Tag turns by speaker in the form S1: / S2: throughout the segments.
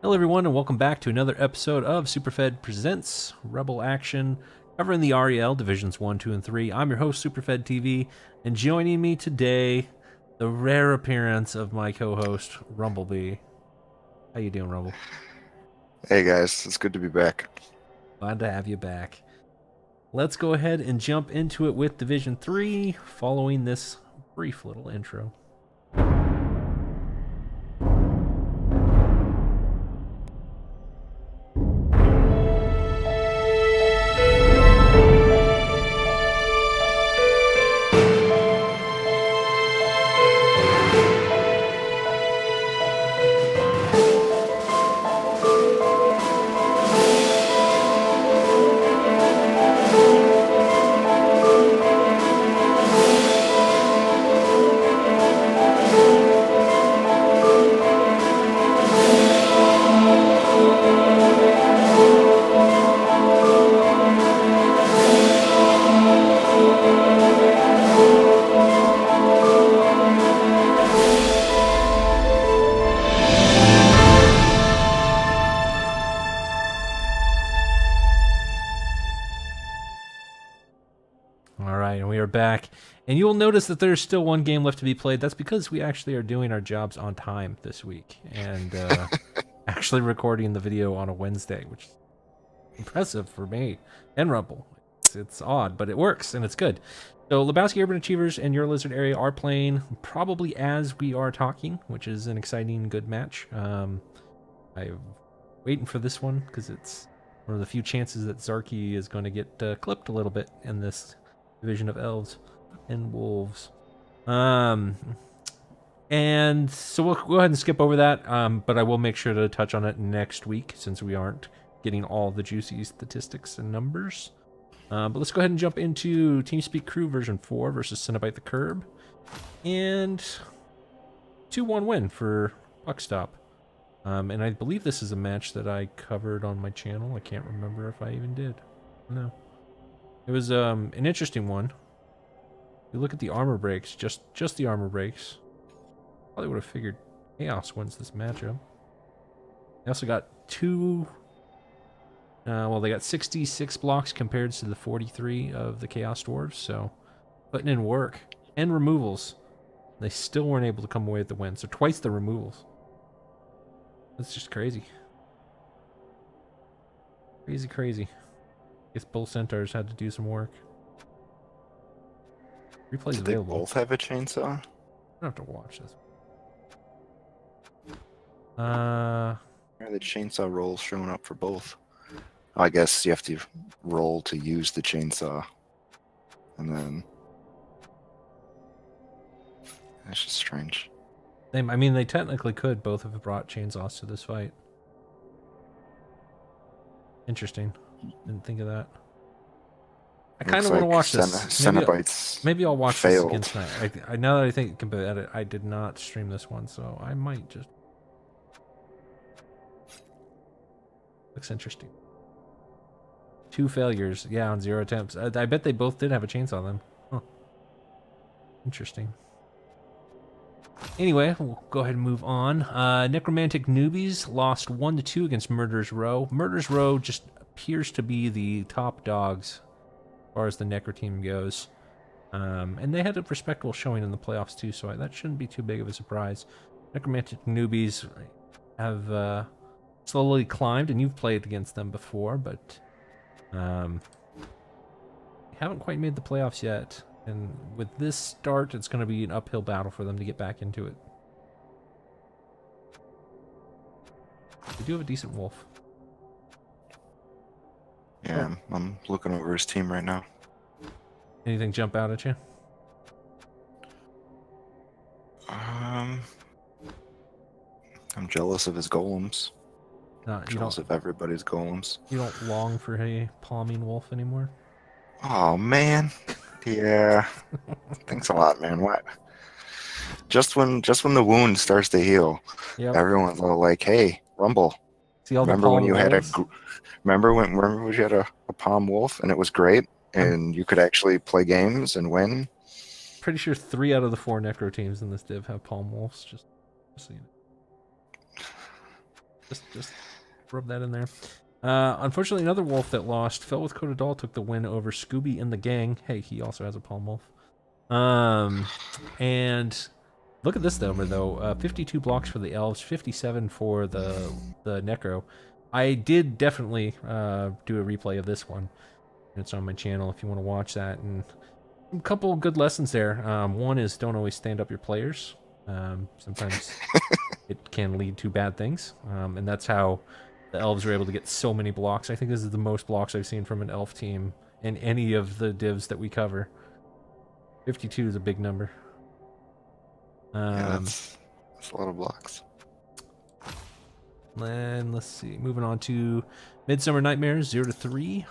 S1: Hello everyone and welcome back to another episode of Superfed Presents REBBL Action, covering the REL Divisions 1, 2, and 3. I'm your host, Superfed TV, and joining me today, the rare appearance of my co-host, Rumblebee. How you doing, Rumble?
S2: Hey guys, it's good to be back.
S1: Glad to have you back. Let's go ahead and jump into it with Division 3, following this brief little intro. Back, and you will notice that there's still one game left to be played. That's because we actually are doing our jobs on time this week and actually recording the video on a Wednesday, which is impressive for me and Rumble. It's odd, but it works and it's good. So Lebowski Urban Achievers and Your Lizard Area are playing probably as we are talking, which is an exciting, good match. I'm waiting for this one because it's one of the few chances that Zarky is going to get clipped a little bit in this division of elves and wolves. And so we'll go ahead and skip over that, but I will make sure to touch on it next week since we aren't getting all the juicy statistics and numbers. But let's go ahead and jump into TeamSpeak Crew version 4 versus Cenobite the Curb, and 2-1 win for Buckstop. And I believe this is a match that I covered on my channel. I can't remember if I even did. No. It was an interesting one. You look at the armor breaks, just the armor breaks. Probably would have figured Chaos wins this matchup. They also got they got 66 blocks compared to the 43 of the Chaos Dwarves, so putting in work and removals. They still weren't able to come away with the win, so twice the removals. That's just crazy. Crazy. Guess both centaurs had to do some work. Replay's
S2: Did
S1: available.
S2: they both have a chainsaw?
S1: I don't have to watch this. Where
S2: are the chainsaw rolls showing up for both? I guess you have to roll to use the chainsaw. And then... That's just strange.
S1: They technically could both have brought chainsaws to this fight. Interesting. Didn't think of that. I kind of want to watch this.
S2: Cenobites
S1: maybe I'll watch
S2: failed.
S1: this again tonight. I now that I think about it, I did not stream this one, so I might just. Looks interesting. 2 failures, yeah, on 0 attempts. I bet they both did have a chainsaw then. Huh. Interesting. Anyway, we'll go ahead and move on. Necromantic Newbies lost 1-2 against Murderers Row. Murderers Row just appears to be the top dogs as far as the Necro team goes. And they had a respectable showing in the playoffs too, so that shouldn't be too big of a surprise. Necromantic Newbies have slowly climbed, and you've played against them before, but haven't quite made the playoffs yet. And with this start, it's going to be an uphill battle for them to get back into it. They do have a decent wolf.
S2: Yeah, I'm looking over his team right now.
S1: Anything jump out at you?
S2: I'm jealous of his golems. Jealous of everybody's golems.
S1: You don't long for a palming wolf anymore?
S2: Oh, man. Yeah. Thanks a lot, man. What? Just when the wound starts to heal, everyone's all like, "Hey, Rumble,
S1: see all
S2: remember when you had remember when you had a palm wolf and it was great and you could actually play games and win?"
S1: Pretty sure 3 out of the 4 Necro teams in this div have palm wolves. Just so you know. Just rub that in there. Unfortunately, another wolf that lost. Fell with Cotadol took the win over Scooby and the gang. Hey, he also has a palm wolf. And look at this number though. 52 blocks for the elves, 57 for the necro. I did definitely do a replay of this one. It's on my channel if you want to watch that. And a couple of good lessons there. One is don't always stand up your players. Sometimes it can lead to bad things. And that's how the elves were able to get so many blocks. I think this is the most blocks I've seen from an elf team in any of the divs that we cover. 52 is a big number.
S2: Yeah, that's a lot of blocks.
S1: Then let's see. Moving on to Midsummer Nightmares 0-3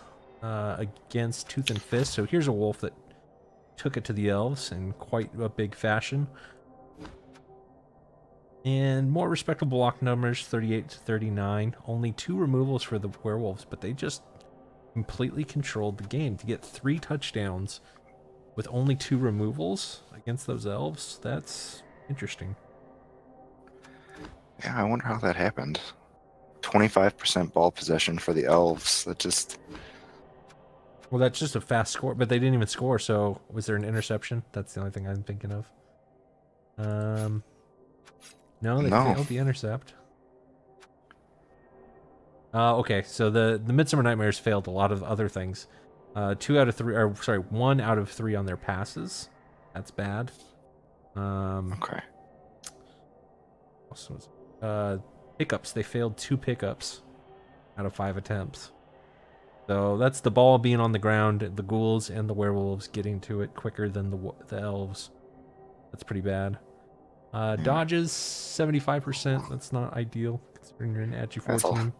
S1: against Tooth and Fist. So here's a wolf that took it to the elves in quite a big fashion. And more respectable block numbers, 38-39. Only 2 removals for the werewolves, but they just completely controlled the game. To get 3 touchdowns with only 2 removals against those elves, that's interesting.
S2: Yeah, I wonder how that happened. 25% ball possession for the elves. That just...
S1: Well, that's just a fast score, but they didn't even score, so was there an interception? That's the only thing I'm thinking of. No, they failed the intercept. Okay, so the Midsummer Nightmares failed a lot of other things. 1 out of 3 on their passes. That's bad.
S2: Okay.
S1: Pickups. They failed 2 pickups out of 5 attempts. So that's the ball being on the ground, the ghouls and the werewolves getting to it quicker than the elves. That's pretty bad. Dodges, 75%. That's not ideal considering you're an Agi 4 team.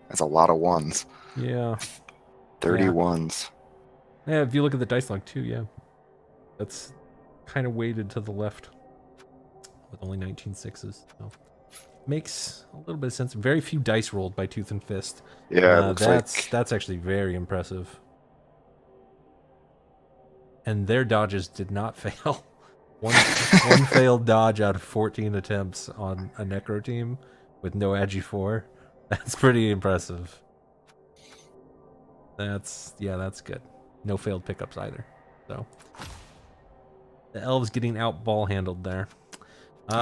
S2: That's a lot of ones.
S1: Yeah.
S2: 30 ones.
S1: Yeah, if you look at the dice log too, yeah. That's kind of weighted to the left with only 19 sixes. So makes a little bit of sense. Very few dice rolled by Tooth and Fist.
S2: Yeah,
S1: that's actually very impressive. And their dodges did not fail. One failed dodge out of 14 attempts on a Necro team with no Agi 4. That's pretty impressive. That's good. No failed pickups either. So the elves getting out ball handled there.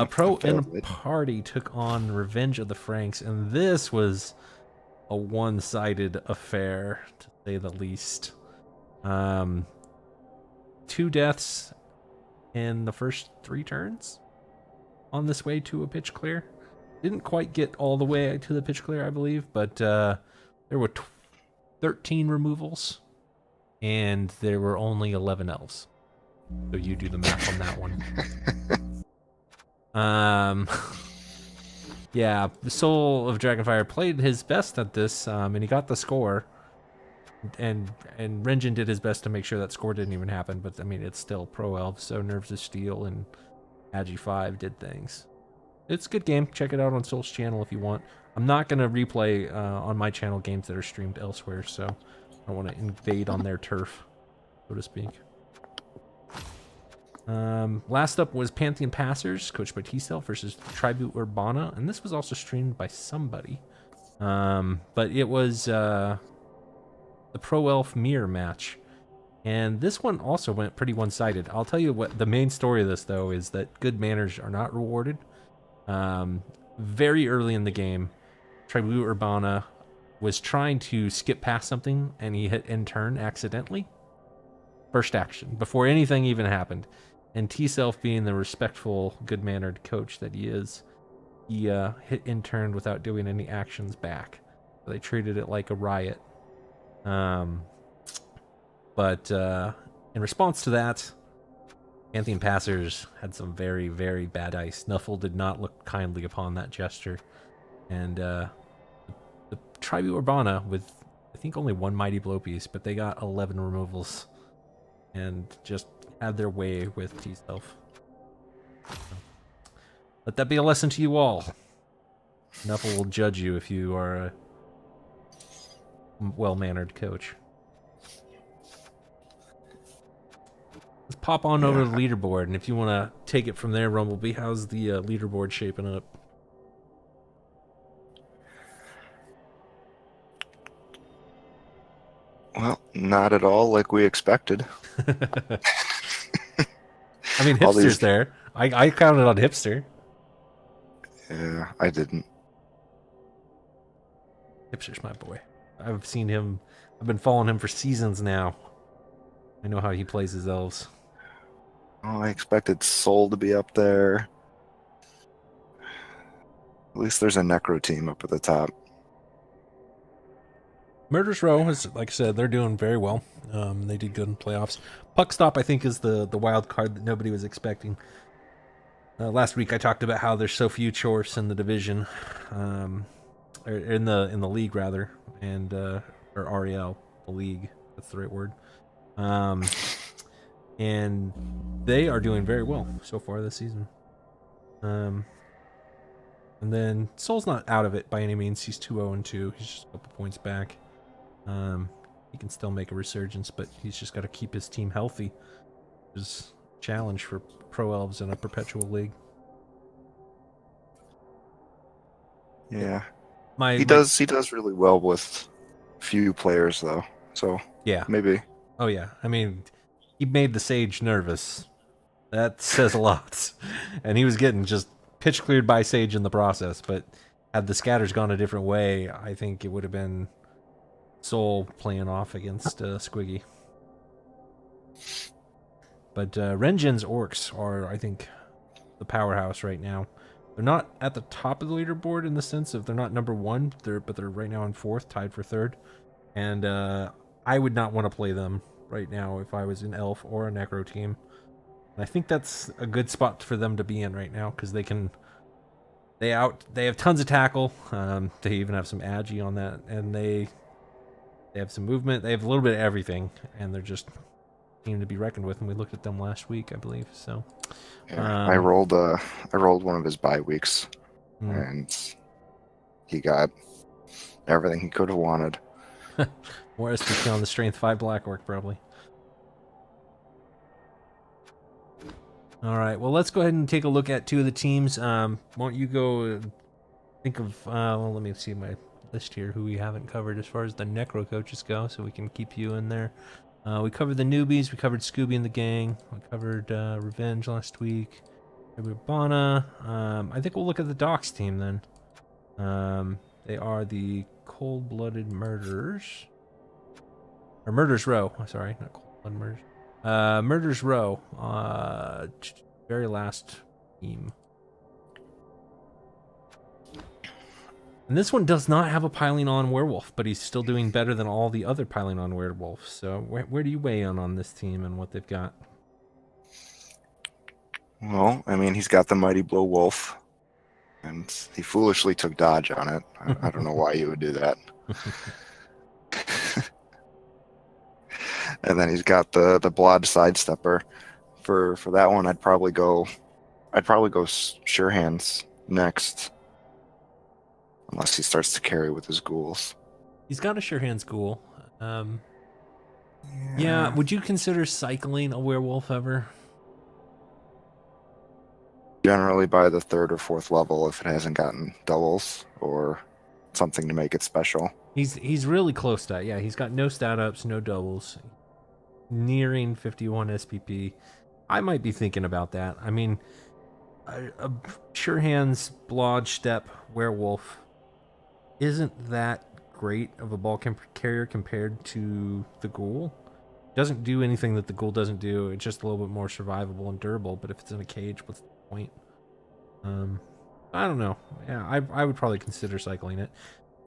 S1: Pro and Party took on Revenge of the Franks, and this was a one-sided affair, to say the least. 2 deaths in the first 3 turns on this way to a pitch clear. Didn't quite get all the way to the pitch clear, I believe, but there were 13 removals, and there were only 11 elves. So you do the math on that one. Yeah, the Soul of Dragonfire played his best at this, and he got the score. And Renjin did his best to make sure that score didn't even happen, but I mean, it's still Pro Elves, so Nerves of Steel and Agi 5 did things. It's a good game. Check it out on Soul's channel if you want. I'm not going to replay on my channel games that are streamed elsewhere, so I don't want to invade on their turf, so to speak. Last up was Pantheon Passers, coached by T-Cell versus Tribu Urbana, and this was also streamed by somebody. But it was the Pro Elf Mirror match, and this one also went pretty one-sided. I'll tell you what the main story of this, though, is that good manners are not rewarded. Very early in the game, Tribu Urbana was trying to skip past something, and he hit end turn accidentally. First action, before anything even happened. And T-Self, being the respectful, good-mannered coach that he is, he hit in turn without doing any actions back. So they treated it like a riot. But in response to that, Pantheon Passers had some very, very bad ice. Snuffle did not look kindly upon that gesture. And the Tribu Urbana, with I think only 1 Mighty Blow piece, but they got 11 removals. And just had their way with T-Self. Let that be a lesson to you all. Snuffle will judge you if you are a well-mannered coach. Let's pop on over to the leaderboard, and if you want to take it from there, Rumblebee, how's the leaderboard shaping up?
S2: Well, not at all like we expected.
S1: I mean,
S2: All
S1: Hipster's
S2: these,
S1: there. I counted on Hipster.
S2: yeah, I didn't.
S1: Hipster's my boy. I've seen him. I've been following him for seasons now. I know how he plays his elves.
S2: Oh, I expected Soul to be up there. At least there's a Necro team up at the top.
S1: Murder's Row is, like I said, they're doing very well. They did good in playoffs. Puck Stop, I think, is the wild card that nobody was expecting. Last week I talked about how there's so few chorfs in the division, or in the league rather, and or REL, the league. That's the right word. And they are doing very well so far this season. And then Soul's not out of it by any means. He's 2-0-2. He's just a couple points back. He can still make a resurgence, but he's just got to keep his team healthy. It's a challenge for pro elves in a perpetual league.
S2: Yeah, he does really well with few players though. So
S1: yeah,
S2: maybe.
S1: Oh yeah, I mean, he made the Sage nervous. That says a lot. And he was getting just pitch cleared by Sage in the process. But had the scatters gone a different way, I think it would have been Soul playing off against Squiggy. But Renjin's Orcs are, I think, the powerhouse right now. They're not at the top of the leaderboard in the sense of they're not number one, but they're right now in fourth, tied for third. And I would not want to play them right now if I was an Elf or a Necro team. And I think that's a good spot for them to be in right now because they have tons of tackle. They even have some agi on that, and they have some movement. They have a little bit of everything, and they're just a team to be reckoned with. And we looked at them last week, I believe. So
S2: yeah, I rolled one of his bye weeks, and he got everything he could have wanted.
S1: More SPP on the Strength 5 Black Orc, probably. All right, well, let's go ahead and take a look at two of the teams. Won't you go think of, well, let me see my list here, who we haven't covered as far as the Necro coaches go, so we can keep you in there. We covered the newbies. We covered Scooby and the gang. We covered Revenge last week. We covered Bana. I think we'll look at the Docs team then. They are the Cold-Blooded Murderers. Or Murderers Row. Sorry, not Cold-Blooded Murderers. Murderers Row. Very last team. And this one does not have a piling on werewolf, but he's still doing better than all the other piling on werewolves. So where do you weigh in on this team and what they've got?
S2: Well, I mean, he's got the Mighty Blow Wolf, and he foolishly took dodge on it. I don't know why you would do that. And then he's got the Blodge Sidestepper. For that one, I'd probably go Sure Hands next. Unless he starts to carry with his ghouls.
S1: He's got a Sure Hands ghoul. Yeah, would you consider cycling a werewolf ever?
S2: Generally by the third or fourth level if it hasn't gotten doubles or something to make it special.
S1: He's really close to that. Yeah, he's got no stat ups, no doubles. Nearing 51 SPP. I might be thinking about that. I mean, a Sure Hands Blodge Step Werewolf isn't that great of a ball carrier compared to the Ghoul. Doesn't do anything that the Ghoul doesn't do. It's just a little bit more survivable and durable, but if it's in a cage, what's the point? I don't know. Yeah, I would probably consider cycling it.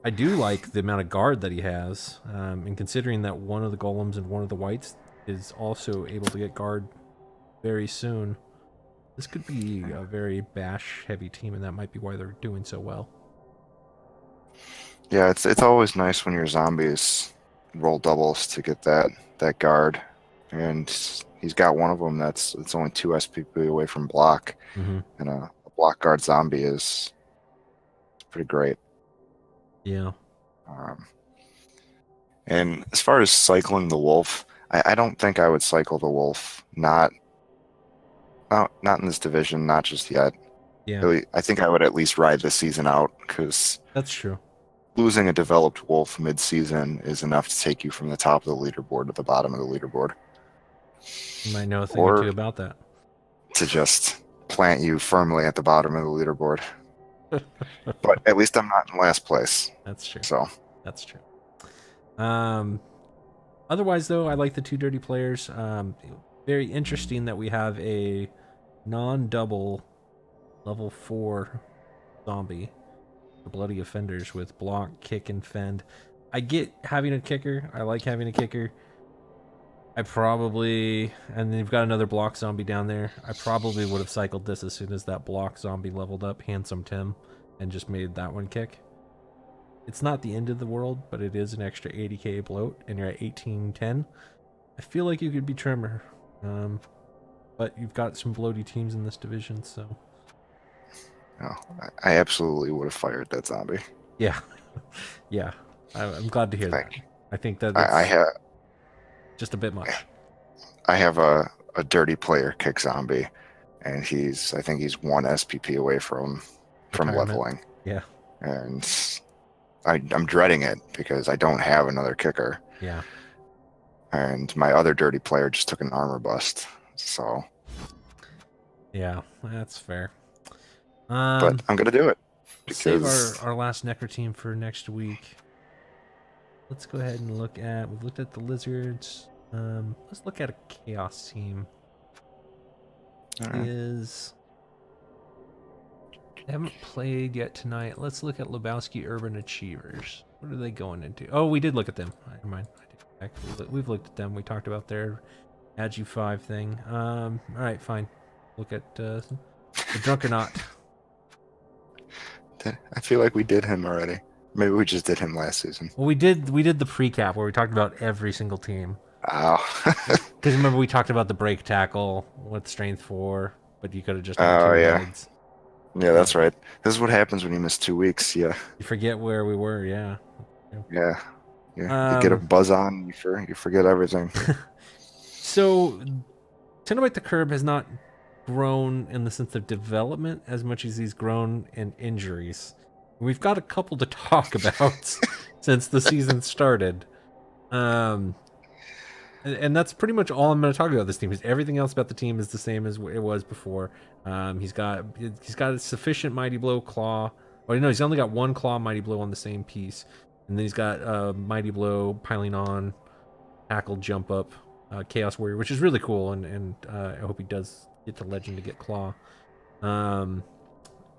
S1: I do like the amount of guard that he has, and considering that one of the golems and one of the whites is also able to get guard very soon, this could be a very bash heavy team, and that might be why they're doing so well.
S2: Yeah, it's always nice when your zombies roll doubles to get that guard, and he's got one of them it's only 2 SPP away from block, and a block guard zombie is pretty great.
S1: Yeah.
S2: And as far as cycling the wolf, I don't think I would cycle the wolf. Not in this division, not just yet.
S1: Yeah.
S2: I think I would at least ride this season out because
S1: that's true.
S2: losing a developed wolf mid-season is enough to take you from the top of the leaderboard to the bottom of the leaderboard,
S1: You might know a thing or
S2: or
S1: two about that.
S2: to just plant you firmly at the bottom of the leaderboard. But at least I'm not in last place.
S1: That's true.
S2: So
S1: That's true. Otherwise, though, I like the two dirty players. Very interesting that we have a non-double level 4 zombie, the bloody offenders with block, kick, and fend. I get having a kicker. I like having a kicker. I probably, and then you've got another block zombie down there. I probably would have cycled this as soon as that block zombie leveled up, Handsome Tim, and just made that one kick. It's not the end of the world, but it is an extra 80k bloat, and you're at 1810. I feel like you could be trimmer, but you've got some bloaty teams in this division, so.
S2: no, I absolutely would have fired that zombie.
S1: Yeah, yeah. I'm glad to hear that. I think that
S2: I have
S1: just a bit much.
S2: I have a dirty player kick zombie, and I think he's 1 SPP away from
S1: Retirement.
S2: leveling.
S1: Yeah.
S2: And I'm dreading it because I don't have another kicker.
S1: Yeah.
S2: And my other dirty player just took an armor bust. So.
S1: Yeah, that's fair.
S2: But I'm gonna do it.
S1: Save our last Necro team for next week. Let's go ahead and we've looked at the lizards. Let's look at a chaos team.
S2: Right.
S1: They haven't played yet tonight. Let's look at Lebowski Urban Achievers. What are they going into? Oh, we did look at them. Never mind. We've looked at them. We talked about their Agi 5 thing. All right, fine. Look at the Drunkernaut.
S2: I feel like we did him already. Maybe we just did him last season.
S1: Well, we did the pre-cap where we talked about every single team.
S2: Oh.
S1: Because remember we talked about the break tackle with strength 4, but you could have just done 2 meds.
S2: Yeah, that's right. This is what happens when you miss 2 weeks. Yeah.
S1: You forget where we were. Yeah.
S2: Yeah. You get a buzz on, you forget everything.
S1: So, Cenobite the Curb has not grown in the sense of development as much as he's grown in injuries. We've got a couple to talk about since the season started. And that's pretty much all I'm going to talk about this team. Because everything else about the team is the same as it was before. He's got a sufficient Mighty Blow claw. Well, no, he's only got 1 claw Mighty Blow on the same piece. And then he's got Mighty Blow, piling on, tackle, jump up, Chaos Warrior, which is really cool. And I hope he does get to Legend to get claw. And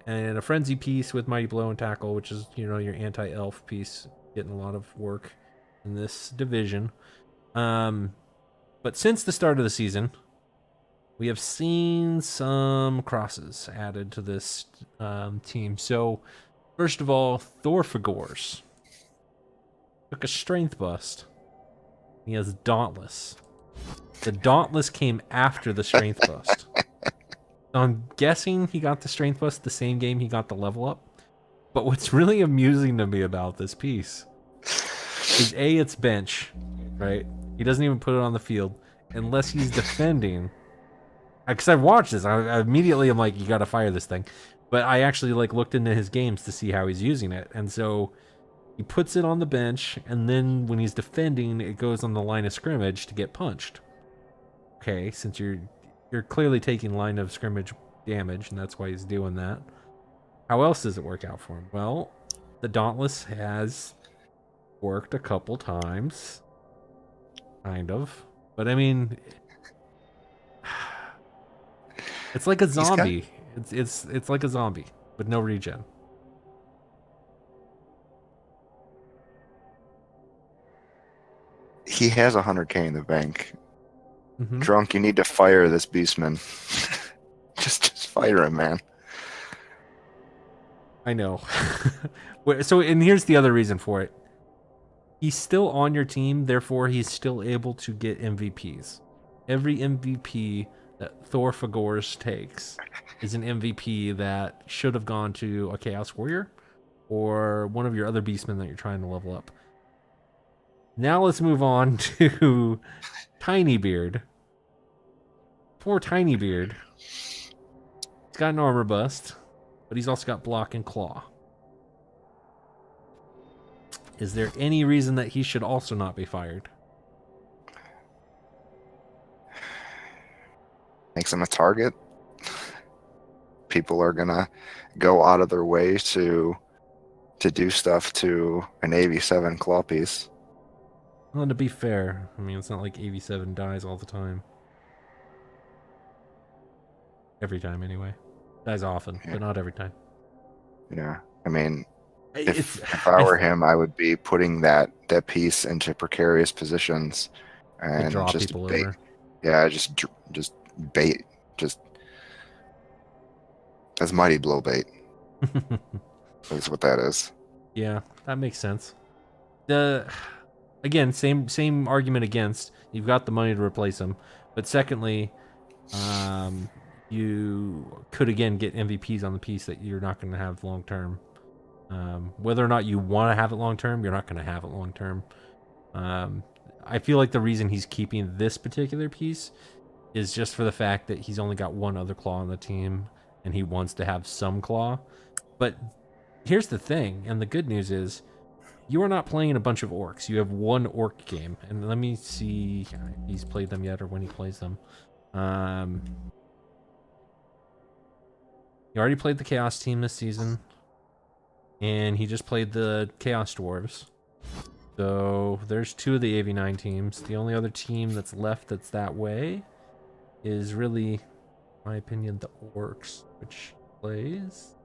S1: a Frenzy piece with Mighty Blow and tackle, which is, your anti-elf piece, getting a lot of work in this division. But since the start of the season, we have seen some crosses added to this team. So, first of all, Thorfagors took a strength bust. He has Dauntless. The Dauntless came after the strength bust. So I'm guessing he got the strength bust the same game he got the level up. But what's really amusing to me about this piece is it's bench, right? He doesn't even put it on the field unless he's defending. Because I've watched this, I immediately am like, you got to fire this thing. But I actually looked into his games to see how he's using it, and so he puts it on the bench, and then when he's defending, it goes on the line of scrimmage to get punched. Okay, since you're clearly taking line of scrimmage damage, and that's why he's doing that. How else does it work out for him? Well, the Dauntless has worked a couple times, kind of, but I mean, it's like a zombie. It's like a zombie with no regen.
S2: He has 100k in the bank.
S1: Mm-hmm.
S2: Drunk, you need to fire this beastman. just fire him, man.
S1: I know. So, and here's the other reason for it. He's still on your team, therefore he's still able to get MVPs. Every MVP that Thorfagors takes is an MVP that should have gone to a Chaos Warrior or one of your other beastmen that you're trying to level up. Now let's move on to Tiny Beard. Poor Tiny Beard. He's got an armor bust, but he's also got block and claw. is there any reason that he should also not be fired?
S2: Makes him a target. People are gonna go out of their way to do stuff to an AV7 claw piece.
S1: Well, to be fair, I mean, it's not like AV7 dies all the time. Every time, anyway. Dies often,
S2: Yeah.
S1: but not every time.
S2: Yeah, I mean, if I were him, I would be putting that piece into precarious positions and
S1: draw
S2: just
S1: people
S2: bait.
S1: over.
S2: Yeah, just bait. That's mighty blow bait. That's what that is.
S1: Yeah, that makes sense. Again, same argument against. You've got the money to replace him, but secondly, you could again get MVPs on the piece that you're not going to have long term. Whether or not you want to have it long term, you're not going to have it long term. I feel like the reason he's keeping this particular piece is just for the fact that he's only got one other claw on the team, and he wants to have some claw. But here's the thing, and the good news is, you are not playing a bunch of orcs. You have one orc game, and let me see if he's played them yet or when he plays them. He already played the Chaos team this season, and he just played the Chaos Dwarves. So there's 2 of the AV9 teams. The only other team that's left that's that way is really, in my opinion, the orcs, which plays.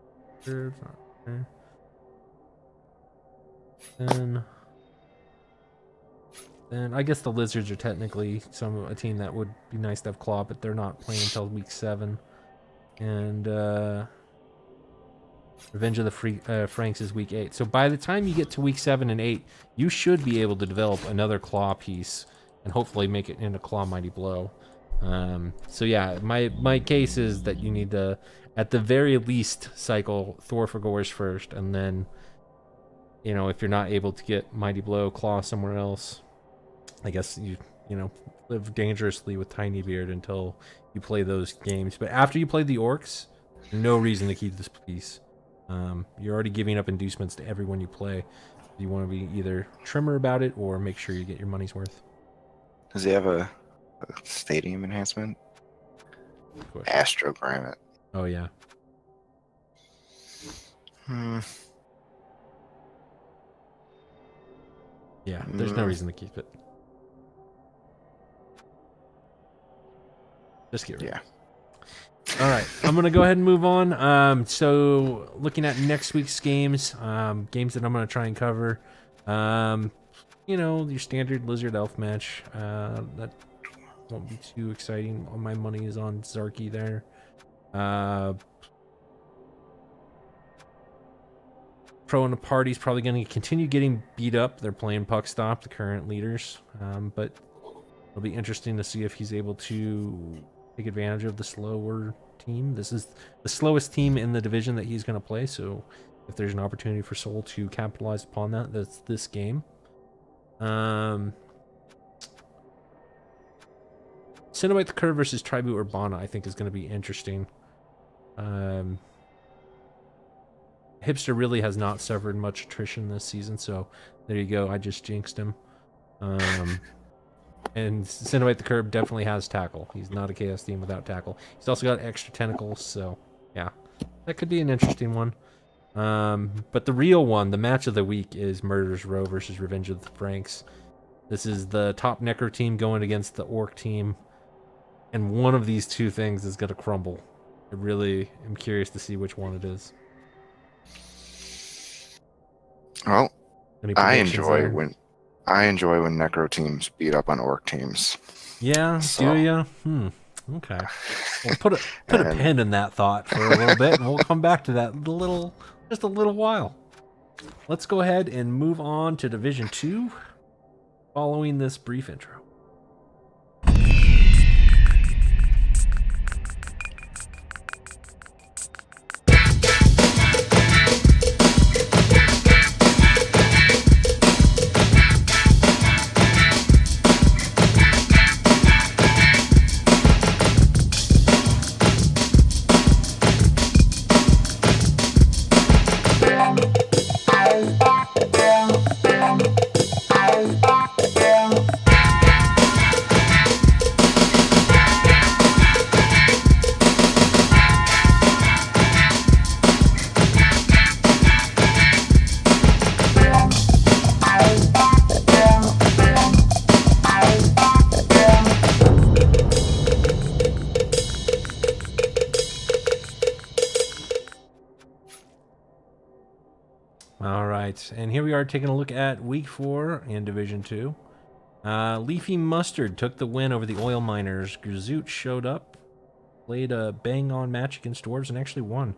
S1: Then I guess the lizards are technically a team that would be nice to have claw, but they're not playing until week 7. And Revenge of the Franks is week 8. So by the time you get to week 7 and 8, you should be able to develop another claw piece and hopefully make it into Claw Mighty Blow. So yeah, my case is that you need to, at the very least, cycle Thor for Gores first, and then, you know, if you're not able to get Mighty Blow Claw somewhere else, I guess you live dangerously with Tiny Beard until you play those games. But after you play the orcs, no reason to keep this piece. You're already giving up inducements to everyone you play. You want to be either trimmer about it or make sure you get your money's worth.
S2: Does he have a stadium enhancement? Astrogram it.
S1: Oh yeah. Yeah, there's no reason to keep it. Just get rid of it. All right, I'm going to go ahead and move on. So looking at next week's games, games that I'm going to try and cover, you know, your standard Lizard Elf match. That won't be too exciting. All my money is on Zarky there. Pro in the party's probably going to continue getting beat up. They're playing Puck Stop, the current leaders. But it'll be interesting to see if he's able to take advantage of the slower team. This is the slowest team in the division that he's going to play, so if there's an opportunity for Soul to capitalize upon that, that's this game. Cinnamite the Curve versus Tribu Urbana, I think, is going to be interesting. Hipster really has not suffered much attrition this season, so there you go. I just jinxed him. And Cinnamite the Curb definitely has tackle. He's not a chaos team without tackle. He's also got extra tentacles, so yeah, that could be an interesting one. But the real one, the match of the week, is Murderers Row versus Revenge of the Franks. This is the top Necro team going against the Orc team, and one of these two things is going to crumble. I really am curious to see which one it is.
S2: Well, I enjoy when Necro teams beat up on Orc teams.
S1: Yeah, so. Do you? Okay. Well, put a pin in that thought for a little bit, and we'll come back to that just a little while. Let's go ahead and move on to Division 2 following this brief intro. All right, and here we are taking a look at Week 4 in Division 2. Leafy Mustard took the win over the Oil Miners. Gazoot showed up, played a bang-on match against Dwarves, and actually won.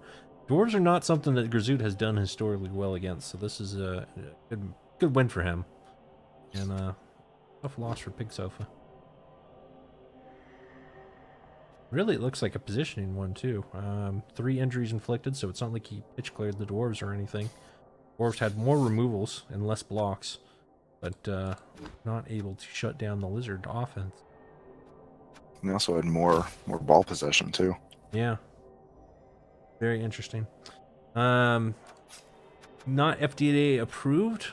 S1: Dwarves are not something that Gazoot has done historically well against, so this is a good win for him. And tough loss for Pig Sofa. Really, it looks like a positioning one, too. 3 injuries inflicted, so it's not like he pitch cleared the Dwarves or anything. Dwarves had more removals and less blocks, but not able to shut down the Lizard offense.
S2: They also had more ball possession, too.
S1: Yeah. Very interesting. Not FDA approved.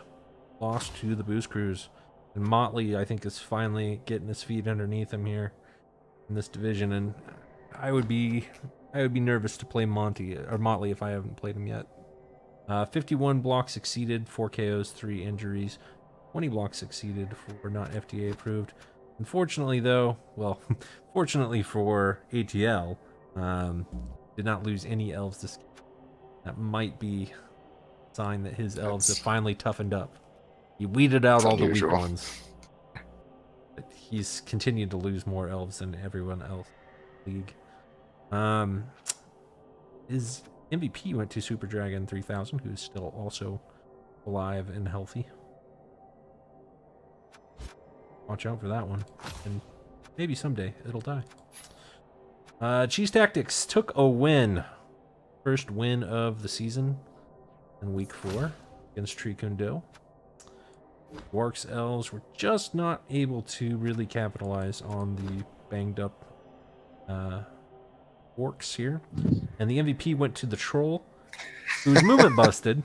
S1: Lost to the Booze Cruise. And Motley, I think, is finally getting his feet underneath him here in this division, and I would be nervous to play Motley if I haven't played him yet. 51 blocks succeeded, 4 KOs, 3 injuries. 20 blocks succeeded for not FDA approved. Unfortunately, though, well, fortunately for ATL, did not lose any elves this game. That might be a sign that his elves have finally toughened up. He weeded out all the weak ones. But he's continued to lose more elves than everyone else in the league. His MVP went to Super Dragon 3000, who's still also alive and healthy. Watch out for that one. And maybe someday it'll die. Cheese Tactics took a win. First win of the season in Week 4 against Tree Kundo. Warks Elves were just not able to really capitalize on the banged up Orcs here. And the MVP went to the Troll, whose movement busted.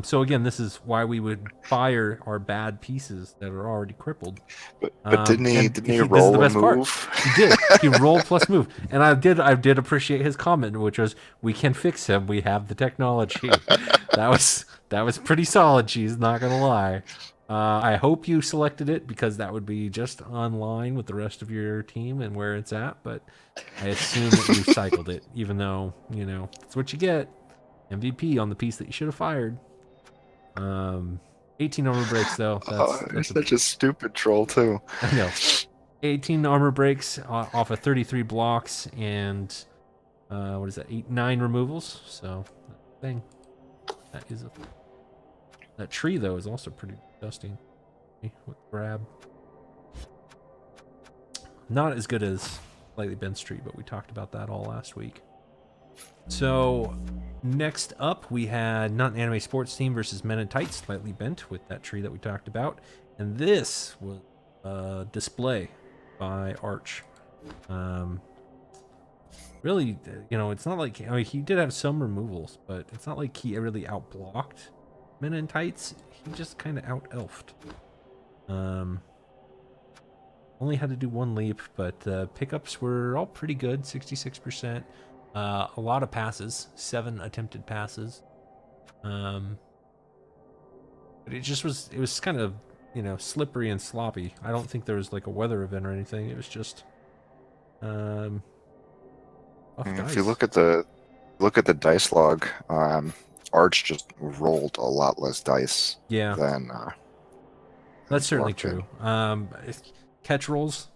S1: So again, this is why we would fire our bad pieces that are already crippled.
S2: But didn't he roll a move?
S1: He did. He rolled plus move, and I did appreciate his comment, which was, "We can fix him. We have the technology." That was pretty solid, Cheese. Not gonna lie. I hope you selected it because that would be just online with the rest of your team and where it's at. But I assume that you cycled it, even though that's what you get. MVP on the piece that you should have fired. 18 armor breaks though. That's
S2: such a stupid troll too.
S1: I know. 18 armor breaks off of 33 blocks and what is that? 9 removals. So thing. That tree though is also pretty dusty with grab. Not as good as Lightly Bent Tree, but we talked about that all last week. So next up, we had Not an Anime Sports Team versus Men in Tights, Slightly Bent with that tree that we talked about. And this was a display by Arch. Really, it's not like, he did have some removals, but it's not like he really outblocked Men in Tights. He just kind of out-elfed. Only had to do 1 leap, but pickups were all pretty good, 66%. A lot of passes, 7 attempted passes. But it was kind of, slippery and sloppy. I don't think there was like a weather event or anything. It was just
S2: if you look at the dice log, Arch just rolled a lot less dice than
S1: that's certainly true. Catch rolls.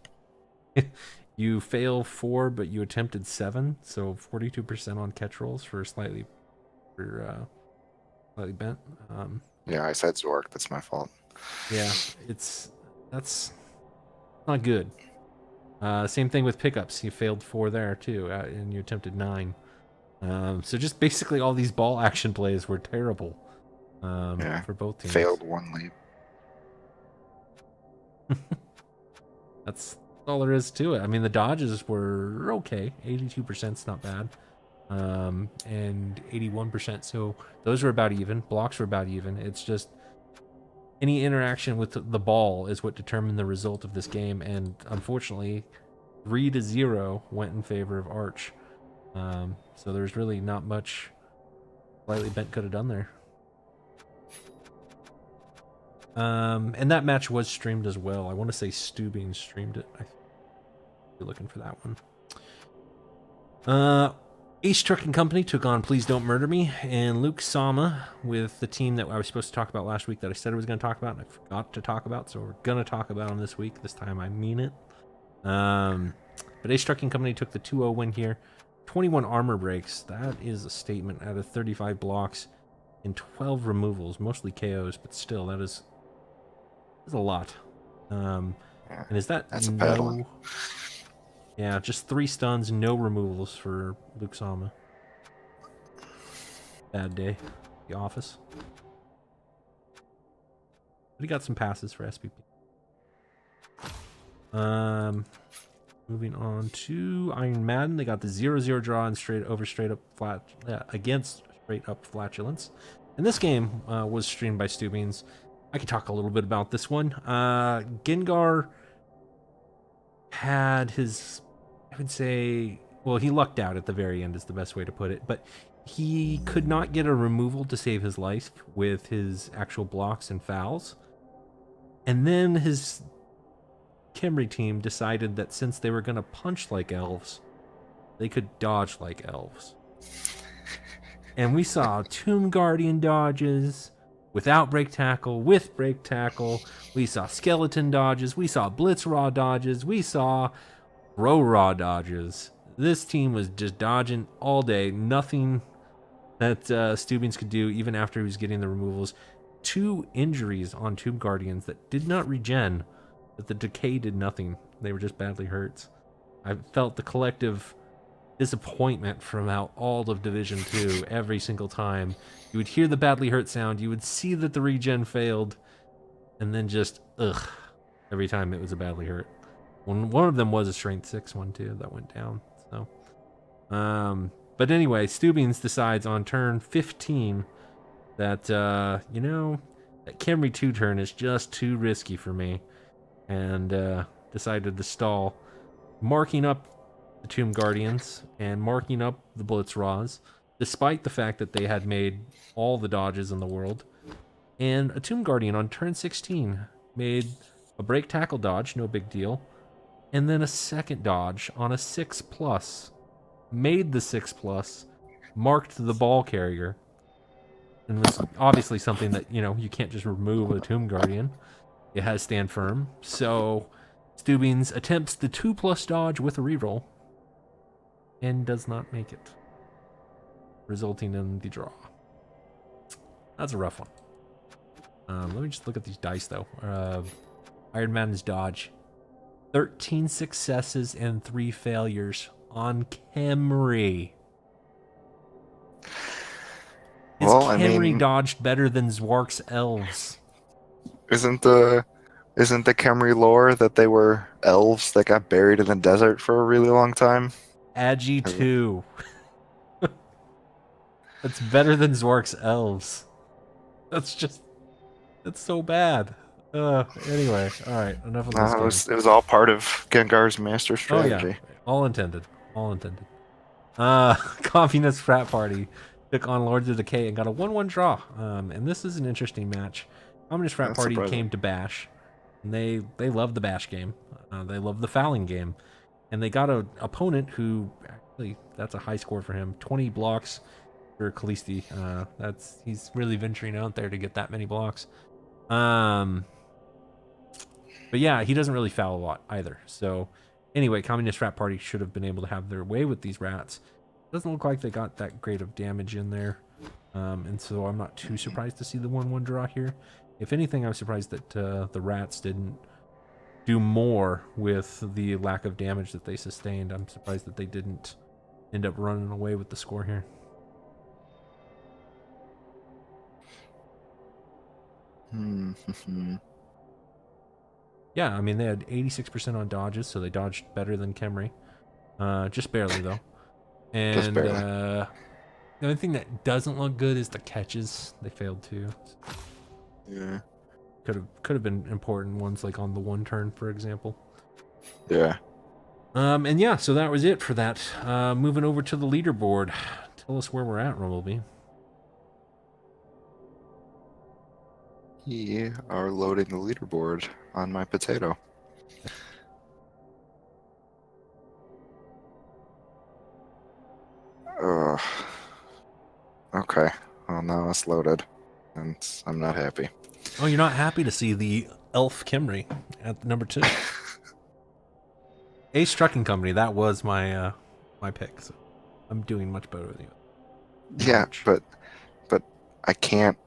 S1: You fail 4, but you attempted 7, so 42% on catch rolls for slightly bent.
S2: Yeah, I said Zork. That's my fault.
S1: Yeah, that's not good. Same thing with pickups. You failed 4 there too, and you attempted 9. So just basically all these ball action plays were terrible for both teams.
S2: Failed 1 leap.
S1: That's all there is to it. I mean, the dodges were okay. 82%'s not bad. And 81%. So those were about even. Blocks were about even. It's just any interaction with the ball is what determined the result of this game. And unfortunately, 3-0 went in favor of Arch. So there's really not much Slightly Bent could have done there. And that match was streamed as well. I want to say Stubing streamed it. I'll be looking for that one. Ace Trucking Company took on Please Don't Murder Me, and Luke Sama with the team that I was supposed to talk about last week that I said I was going to talk about and I forgot to talk about, so we're going to talk about them this week. This time I mean it. But Ace Trucking Company took the 2-0 win here. 21 armor breaks. That is a statement out of 35 blocks and 12 removals, mostly KOs, but still, that is a lot. And is that
S2: that's a paddle?
S1: Yeah, just 3 stuns, no removals for Luke Sama. Bad day. The office. But he got some passes for SPP. Moving on to Iron Madden. They got the 0-0 draw and straight up against straight up flatulence. And this game was streamed by Stubings. I could talk a little bit about this one. Gengar had his, I would say, well, he lucked out at the very end is the best way to put it, but he could not get a removal to save his life with his actual blocks and fouls. And then his Kimry team decided that since they were going to punch like elves, they could dodge like elves. And we saw Tomb Guardian dodges without break tackle, with break tackle. We saw skeleton dodges. We saw blitz raw dodges. We saw raw dodges. This team was just dodging all day. Nothing that Stubings could do even after he was getting the removals. 2 injuries on Tomb Guardians that did not regen, but the decay did nothing. They were just badly hurt. I felt the collective disappointment from out all of Division 2 every single time. You would hear the badly hurt sound, you would see that the regen failed, and then just, every time it was a badly hurt. One of them was a Strength 6 one, too, that went down. So, but anyway, Stubings decides on turn 15 that, that Camry 2 turn is just too risky for me, and decided to stall, marking up the Tomb Guardians and marking up the Blitz Raws, despite the fact that they had made all the dodges in the world. And a Tomb Guardian on turn 16 made a break tackle dodge, no big deal, and then a second dodge on a 6+, made the 6+, marked the ball carrier, and was obviously something that, you can't just remove a Tomb Guardian. It has stand firm. So Stubings attempts the 2+ dodge with a reroll and does not make it, resulting in the draw. That's a rough one. Let me just look at these dice, though. Iron Man's dodge. 13 successes and 3 failures on Camry. Camry dodged better than Zwark's elves.
S2: Isn't the Camry lore that they were elves that got buried in the desert for a really long time?
S1: Agi 2. That's better than Zwark's elves. That's so bad. Anyway, all right, enough of this game.
S2: It was all part of Gengar's master strategy.
S1: Oh, yeah. All intended. Communist Frat Party took on Lords of Decay and got a 1-1 draw. And this is an interesting match. Communist Frat Party came to Bash, and they love the Bash game. They love the fouling game. And they got an opponent who, actually, that's a high score for him. 20 blocks for Kalisti. He's really venturing out there to get that many blocks. But yeah, he doesn't really foul a lot either. So anyway, Communist Frat Party should have been able to have their way with these rats. Doesn't look like they got that great of damage in there. And so I'm not too surprised to see the 1-1 draw here. If anything, I'm surprised that the rats didn't do more with the lack of damage that they sustained. I'm surprised that they didn't end up running away with the score here. Yeah, I mean, they had 86% on dodges, so they dodged better than Camry. Just barely, though. And
S2: Just barely.
S1: The only thing that doesn't look good is the catches. They failed too.
S2: Yeah.
S1: Could have been important ones, like on the 1 turn, for example.
S2: Yeah.
S1: And yeah, so that was it for that. Moving over to the leaderboard. Tell us where we're at, Rumblebee.
S2: You are loading the leaderboard on my potato. us loaded, and I'm not happy.
S1: Oh, you're not happy to see the Elf Kimry at number 2. Ace Trucking Company, that was my my pick, so I'm doing much better with you.
S2: Yeah, but I can't.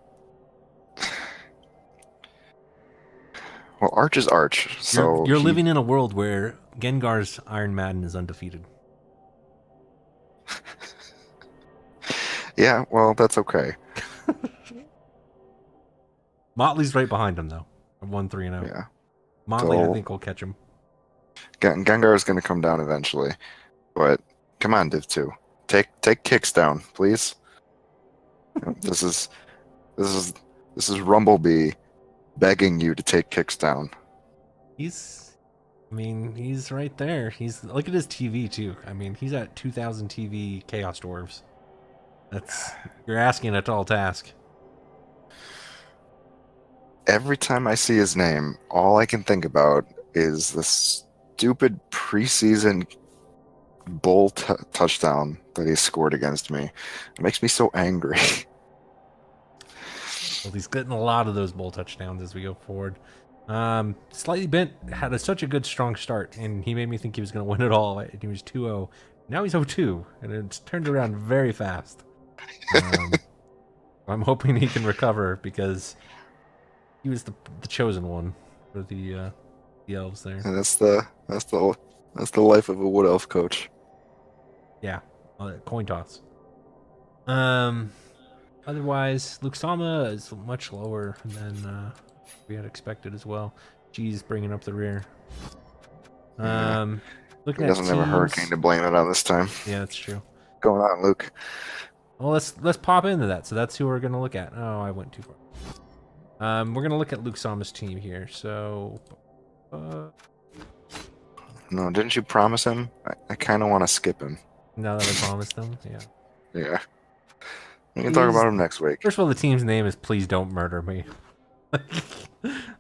S2: Well, Arch is Arch, so
S1: you're living in a world where Gengar's Iron Madden is undefeated.
S2: Yeah, well, that's okay.
S1: Motley's right behind him though. 1-3-0.
S2: Yeah.
S1: Motley, I
S2: So
S1: think, will catch him.
S2: Gengar is going to come down eventually, but come on, Div 2, take kicks down, please. This is Rumblebee begging you to take kicks down.
S1: He's right there. Look at his TV too. I mean, he's at 2,000 TV Chaos Dwarves. You're asking a tall task.
S2: Every time I see his name, all I can think about is the stupid preseason bull touchdown that he scored against me. It makes me so angry.
S1: Well, he's getting a lot of those bull touchdowns as we go forward. Slightly Bent had such a good, strong start, and he made me think he was going to win it all. And he was 2-0. Now he's 0-2, and it's turned around very fast. I'm hoping he can recover because he was the chosen one for the elves there.
S2: And that's the life of a wood elf coach.
S1: Yeah, coin toss. Otherwise, Luxama is much lower than we had expected as well. G's bringing up the rear. Looking
S2: He doesn't have a hurricane to blame it on this time.
S1: Yeah, that's true.
S2: What's going on, Luke?
S1: Well, let's pop into that. So that's who we're gonna look at. Oh, I went too far. We're gonna look at Luxama's team here. So,
S2: no, didn't you promise him? I kind of want to skip him.
S1: Now that I promised them, yeah.
S2: Yeah. We can talk about him next week.
S1: First of all, the team's name is Please Don't Murder Me.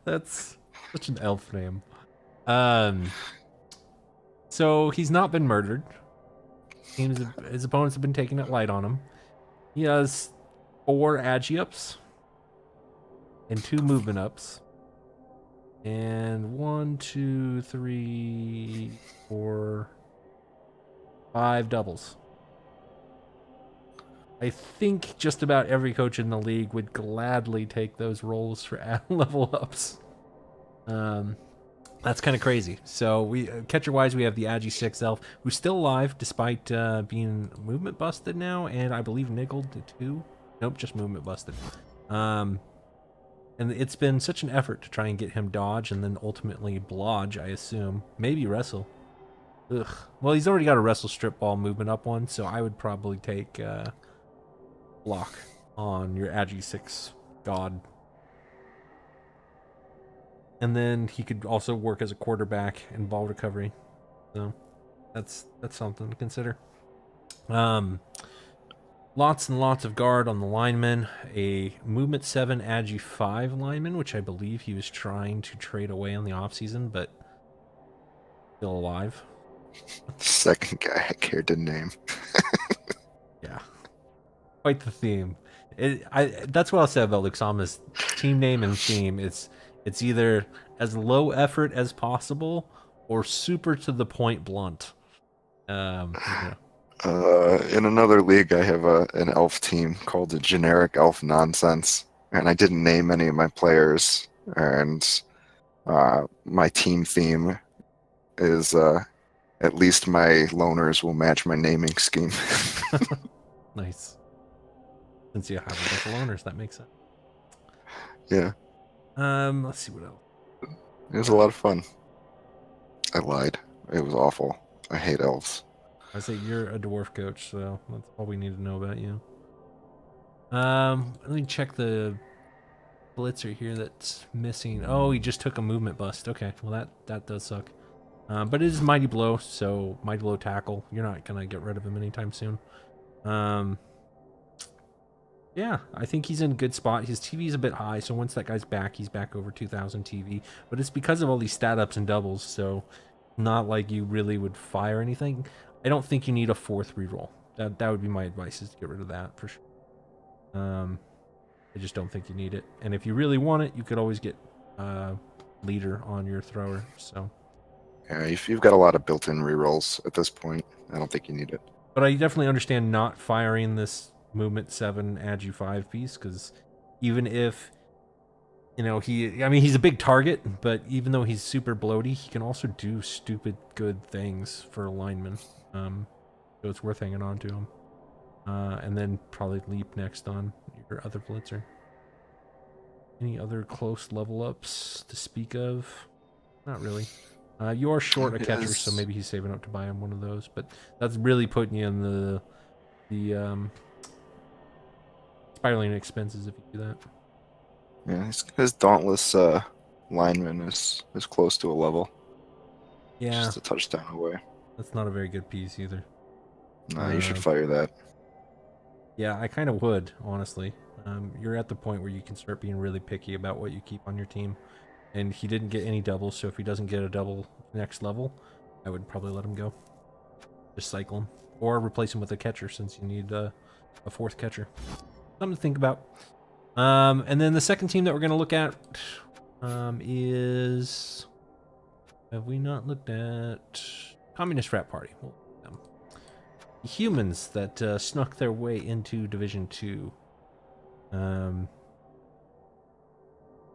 S1: That's such an elf name. So he's not been murdered. His opponents have been taking it light on him. He has 4 agi ups and 2 movement ups. And 1, 2, 3, 4, 5 doubles. I think just about every coach in the league would gladly take those roles for level ups. That's kind of crazy. So catcher-wise, we have the Agi 6 elf, who's still alive despite being movement busted now, and I believe niggled too. Nope, just movement busted. And it's been such an effort to try and get him dodge and then ultimately blodge, I assume. Maybe wrestle. Ugh. Well, he's already got a wrestle strip ball movement up one, so I would probably take block on your Agi 6 god. And then he could also work as a quarterback in ball recovery. So that's something to consider. Lots and lots of guard on the lineman. A movement 7 Agi 5 lineman, which I believe he was trying to trade away on the offseason, but still alive.
S2: Second guy I cared to name.
S1: Yeah. Quite the theme. That's what I'll say about Luxama's team name and theme. It's either as low effort as possible or super to the point blunt. Yeah.
S2: In another league, I have an elf team called the Generic Elf Nonsense, and I didn't name any of my players. And my team theme is at least my loners will match my naming scheme.
S1: Nice. Since you have a bunch of loners, that makes sense.
S2: Yeah.
S1: Let's see what else.
S2: It was a lot of fun. I lied. It was awful. I hate elves.
S1: I say you're a dwarf coach, so that's all we need to know about you. Let me check the blitzer here that's missing. Oh, he just took a movement bust. Okay, well that does suck. But it is Mighty Blow, so Mighty Blow tackle. You're not gonna get rid of him anytime soon. Yeah, I think he's in a good spot. His TV is a bit high, so once that guy's back, he's back over 2,000 TV. But it's because of all these stat ups and doubles, so not like you really would fire anything. I don't think you need a 4th reroll. That would be my advice, is to get rid of that for sure. I just don't think you need it. And if you really want it, you could always get leader on your thrower. So
S2: Yeah, you've got a lot of built-in rerolls at this point. I don't think you need it.
S1: But I definitely understand not firing this movement 7 agi 5 piece, because even if, he's a big target, but even though he's super bloaty, he can also do stupid good things for a lineman. So it's worth hanging on to him. And then probably leap next on your other blitzer. Any other close level ups to speak of? Not really. You are short a catcher, so maybe he's saving up to buy him one of those. But that's really putting you in the spiraling expenses if you do that.
S2: Yeah, his dauntless lineman is close to a level.
S1: Yeah,
S2: just a touchdown away.
S1: That's not a very good piece either.
S2: No, you should fire that.
S1: Yeah, I kind of would, honestly. You're at the point where you can start being really picky about what you keep on your team. And he didn't get any doubles, so if he doesn't get a double next level, I would probably let him go. Just cycle him. Or replace him with a catcher, since you need a fourth catcher. Something to think about. And then the second team that we're going to look at is... Have we not looked at... Communist Frat Party. We'll look at them. The humans that snuck their way into Division 2.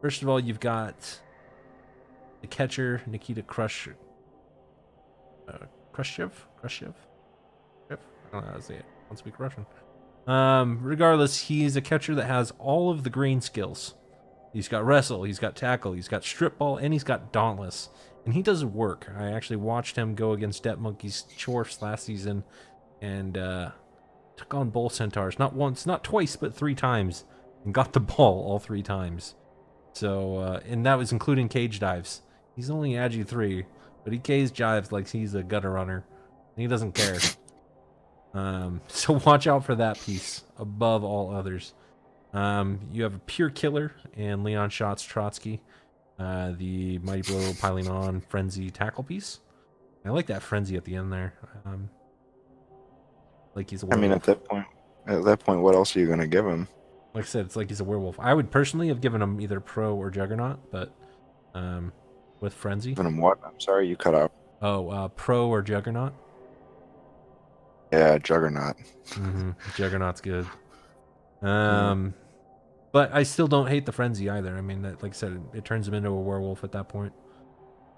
S1: First of all, you've got... the catcher, Nikita Khrushchev? I don't know how to say it. I don't speak Russian. Regardless, he's a catcher that has all of the green skills. He's got wrestle, he's got tackle, he's got strip ball, and he's got dauntless. And he does work. I actually watched him go against Debt Monkey's Chorfs last season and took on Bull Centaurs. Not once, not twice, but 3 times. And got the ball all 3 times. So, and that was including cage dives. He's only Agi 3, but he cage dives like he's a gutter runner. And he doesn't care. So watch out for that piece above all others. You have a pure killer and Leon Schatz Trotsky, the Mighty Blow piling on frenzy tackle piece. I like that frenzy at the end there. Like he's a werewolf.
S2: I mean, at that point, what else are you going to give him?
S1: Like I said, it's like he's a werewolf. I would personally have given him either Pro or Juggernaut, but with frenzy.
S2: Given him what? I'm sorry, you cut out.
S1: Oh, Pro or Juggernaut.
S2: Yeah, Juggernaut.
S1: Juggernaut's good. But I still don't hate the frenzy either. I mean, that, like I said, it turns him into a werewolf at that point.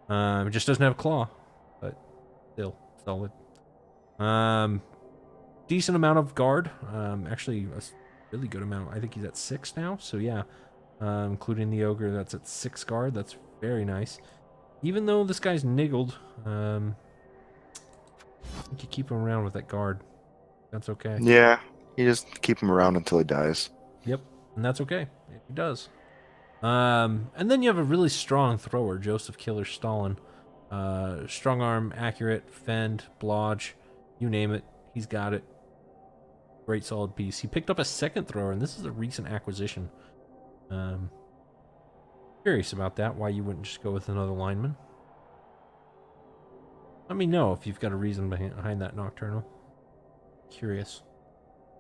S1: It just doesn't have claw, but still solid. Decent amount of guard. Actually, a really good amount. I think he's at 6 now. So yeah, including the ogre, that's at 6 guard. That's very nice. Even though this guy's niggled, I think you keep him around with that guard. That's okay.
S2: Yeah, you just keep him around until he dies.
S1: Yep, and that's okay if he does. And then you have a really strong thrower, Joseph Killer Stalin. Strong arm, accurate, fend, blodge, you name it, he's got it. Great solid piece. He picked up a second thrower, and this is a recent acquisition. Curious about that, why you wouldn't just go with another lineman. Let me know if you've got a reason behind that, Nocturnal. Curious.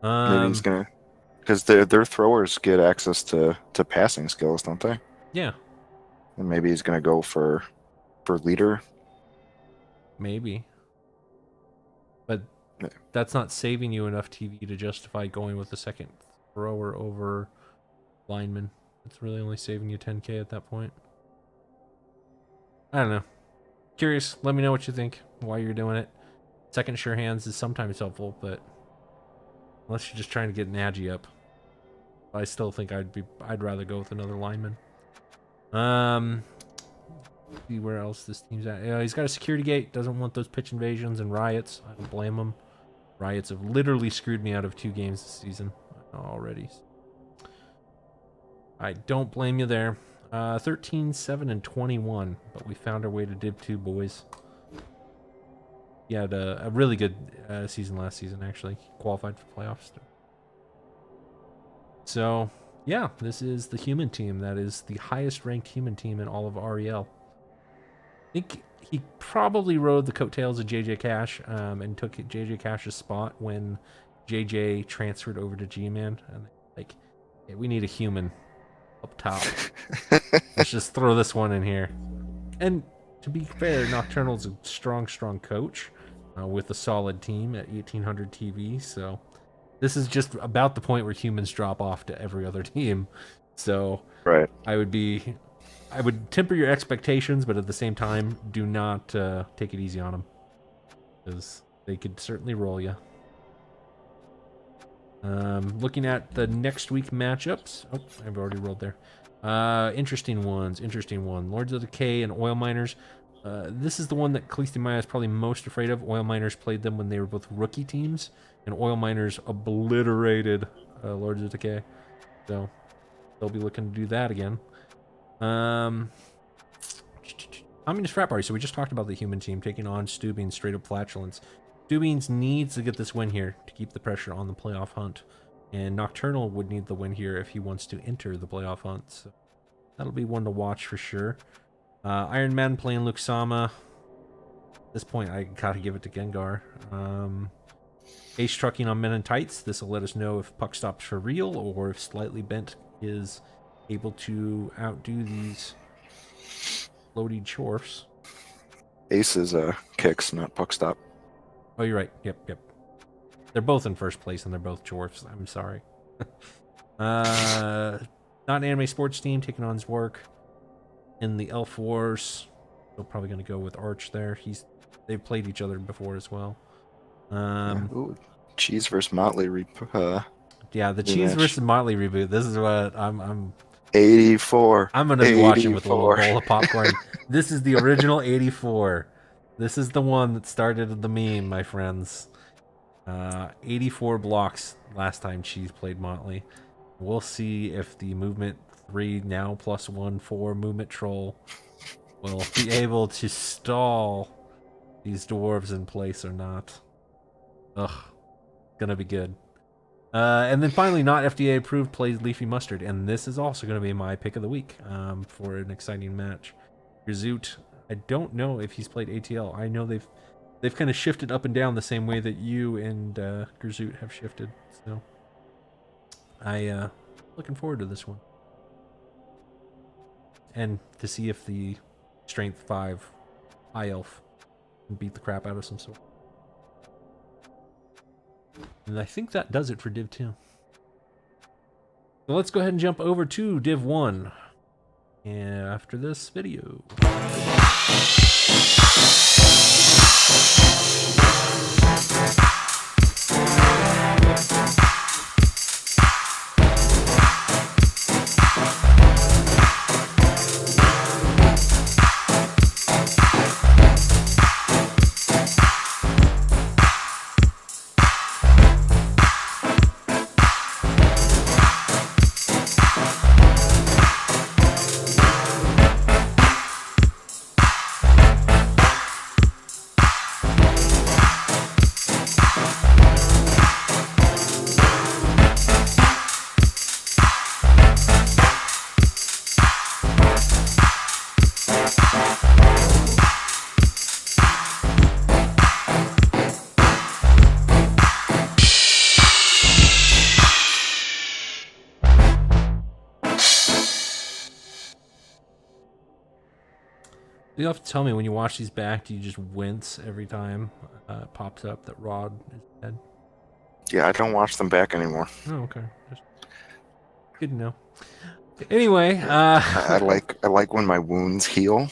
S2: Maybe he's gonna, because their throwers get access to passing skills, don't they?
S1: Yeah.
S2: And maybe he's gonna go for leader.
S1: Maybe. But that's not saving you enough TV to justify going with the second thrower over lineman. It's really only saving you 10k at that point. I don't know. Curious. Let me know what you think, why you're doing it. Second sure hands is sometimes helpful, but unless you're just trying to get an agi up, I still think I'd rather go with another lineman. See where else this team's at. Yeah, he's got a security gate. Doesn't want those pitch invasions and riots. I don't blame him. Riots have literally screwed me out of 2 games this season already. I don't blame you there. 13, 7, and 21, but we found our way to Div 2, boys. He had a really good season last season, actually. Qualified for playoffs. So, yeah, this is the human team. That is the highest ranked human team in all of REL. I think he probably rode the coattails of JJ Cash and took JJ Cash's spot when JJ transferred over to G-Man. And like Okay, we need a human up top. Let's just throw this one in here. And to be fair, Nocturnal's a strong coach with a solid team at 1800 TV. So this is just about the point where humans drop off to every other team. So
S2: right.
S1: I would temper your expectations, but at the same time, do not take it easy on them, because they could certainly roll you. Looking at the next week matchups. Oh, I've already rolled there. Interesting ones. Interesting one. Lords of Decay and Oil Miners. This is the one that Khaleesi Maya is probably most afraid of. Oil Miners played them when they were both rookie teams, and Oil Miners obliterated Lords of Decay. So they'll be looking to do that again. Communist Frat Party. So we just talked about the human team taking on Steuben's straight up flatulence. Steuben's needs to get this win here to keep the pressure on the playoff hunt. And Nocturnal would need the win here if he wants to enter the playoff hunt. So that'll be one to watch for sure. Iron Man playing Luke Sama. At this point, I gotta give it to Gengar. Ace trucking on Men in Tights. This will let us know if Puck stops for real or if Slightly Bent is able to outdo these floaty chorfs.
S2: Ace is kicks, not puck stop.
S1: Oh, you're right. Yep. They're both in first place and they're both chorfs. I'm sorry. Not Anime Sports Team taking on Zwark in the Elf Wars. We're probably going to go with Arch there. They've played each other before as well.
S2: Ooh, Cheese versus Motley.
S1: Yeah, the Cheese versus Motley reboot. This is what I'm
S2: 84.
S1: I'm gonna be watching with a little bowl of popcorn. This is the original 84. This is the one that started the meme, my friends. 84 blocks last time Cheese played Motley. We'll see if the movement 3 now plus 1 4 movement troll will be able to stall these dwarves in place or not. Ugh, gonna be good. And then finally, not FDA approved plays Leafy Mustard, and this is also going to be my pick of the week for an exciting match. Grizoot, I don't know if he's played ATL. I know they've kind of shifted up and down the same way that you and Grizoot have shifted. So I looking forward to this one, and to see if the Strength 5 High Elf can beat the crap out of some sort. And I think that does it for Div 2. So let's go ahead and jump over to Div 1 after this video. You have to tell me when you watch these back, do you just wince every time it pops up that Rod is dead?
S2: Yeah, I don't watch them back anymore.
S1: Oh, okay. Just good to know. Anyway,
S2: I like when my wounds heal,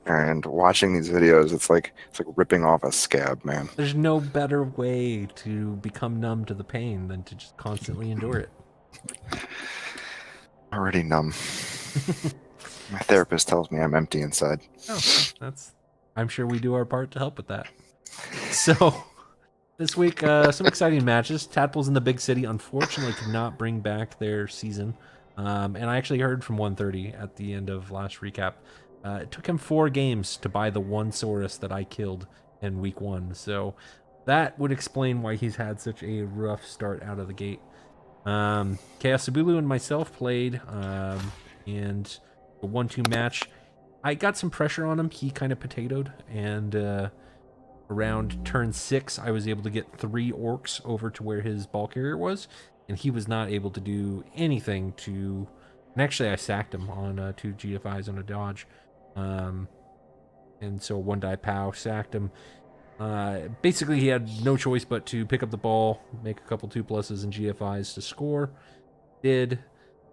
S2: and watching these videos, it's like ripping off a scab, man.
S1: There's no better way to become numb to the pain than to just constantly endure it.
S2: Already numb. My therapist tells me I'm empty inside.
S1: Oh, I'm sure we do our part to help with that. So, this week, some exciting matches. Tadpoles in the Big City, unfortunately, could not bring back their season. And I actually heard from 130 at the end of last recap. It took him 4 games to buy the one Saurus that I killed in week 1. So, that would explain why he's had such a rough start out of the gate. Chaos Sabulu and myself played, and a 1-2 match. I got some pressure on him. He kind of potatoed, and around turn 6, I was able to get 3 orcs over to where his ball carrier was, and he was not able to do anything to. And actually, I sacked him on 2 GFIs on a dodge, and so 1-die POW sacked him. Basically, he had no choice but to pick up the ball, make a couple 2+s and GFIs to score. Did,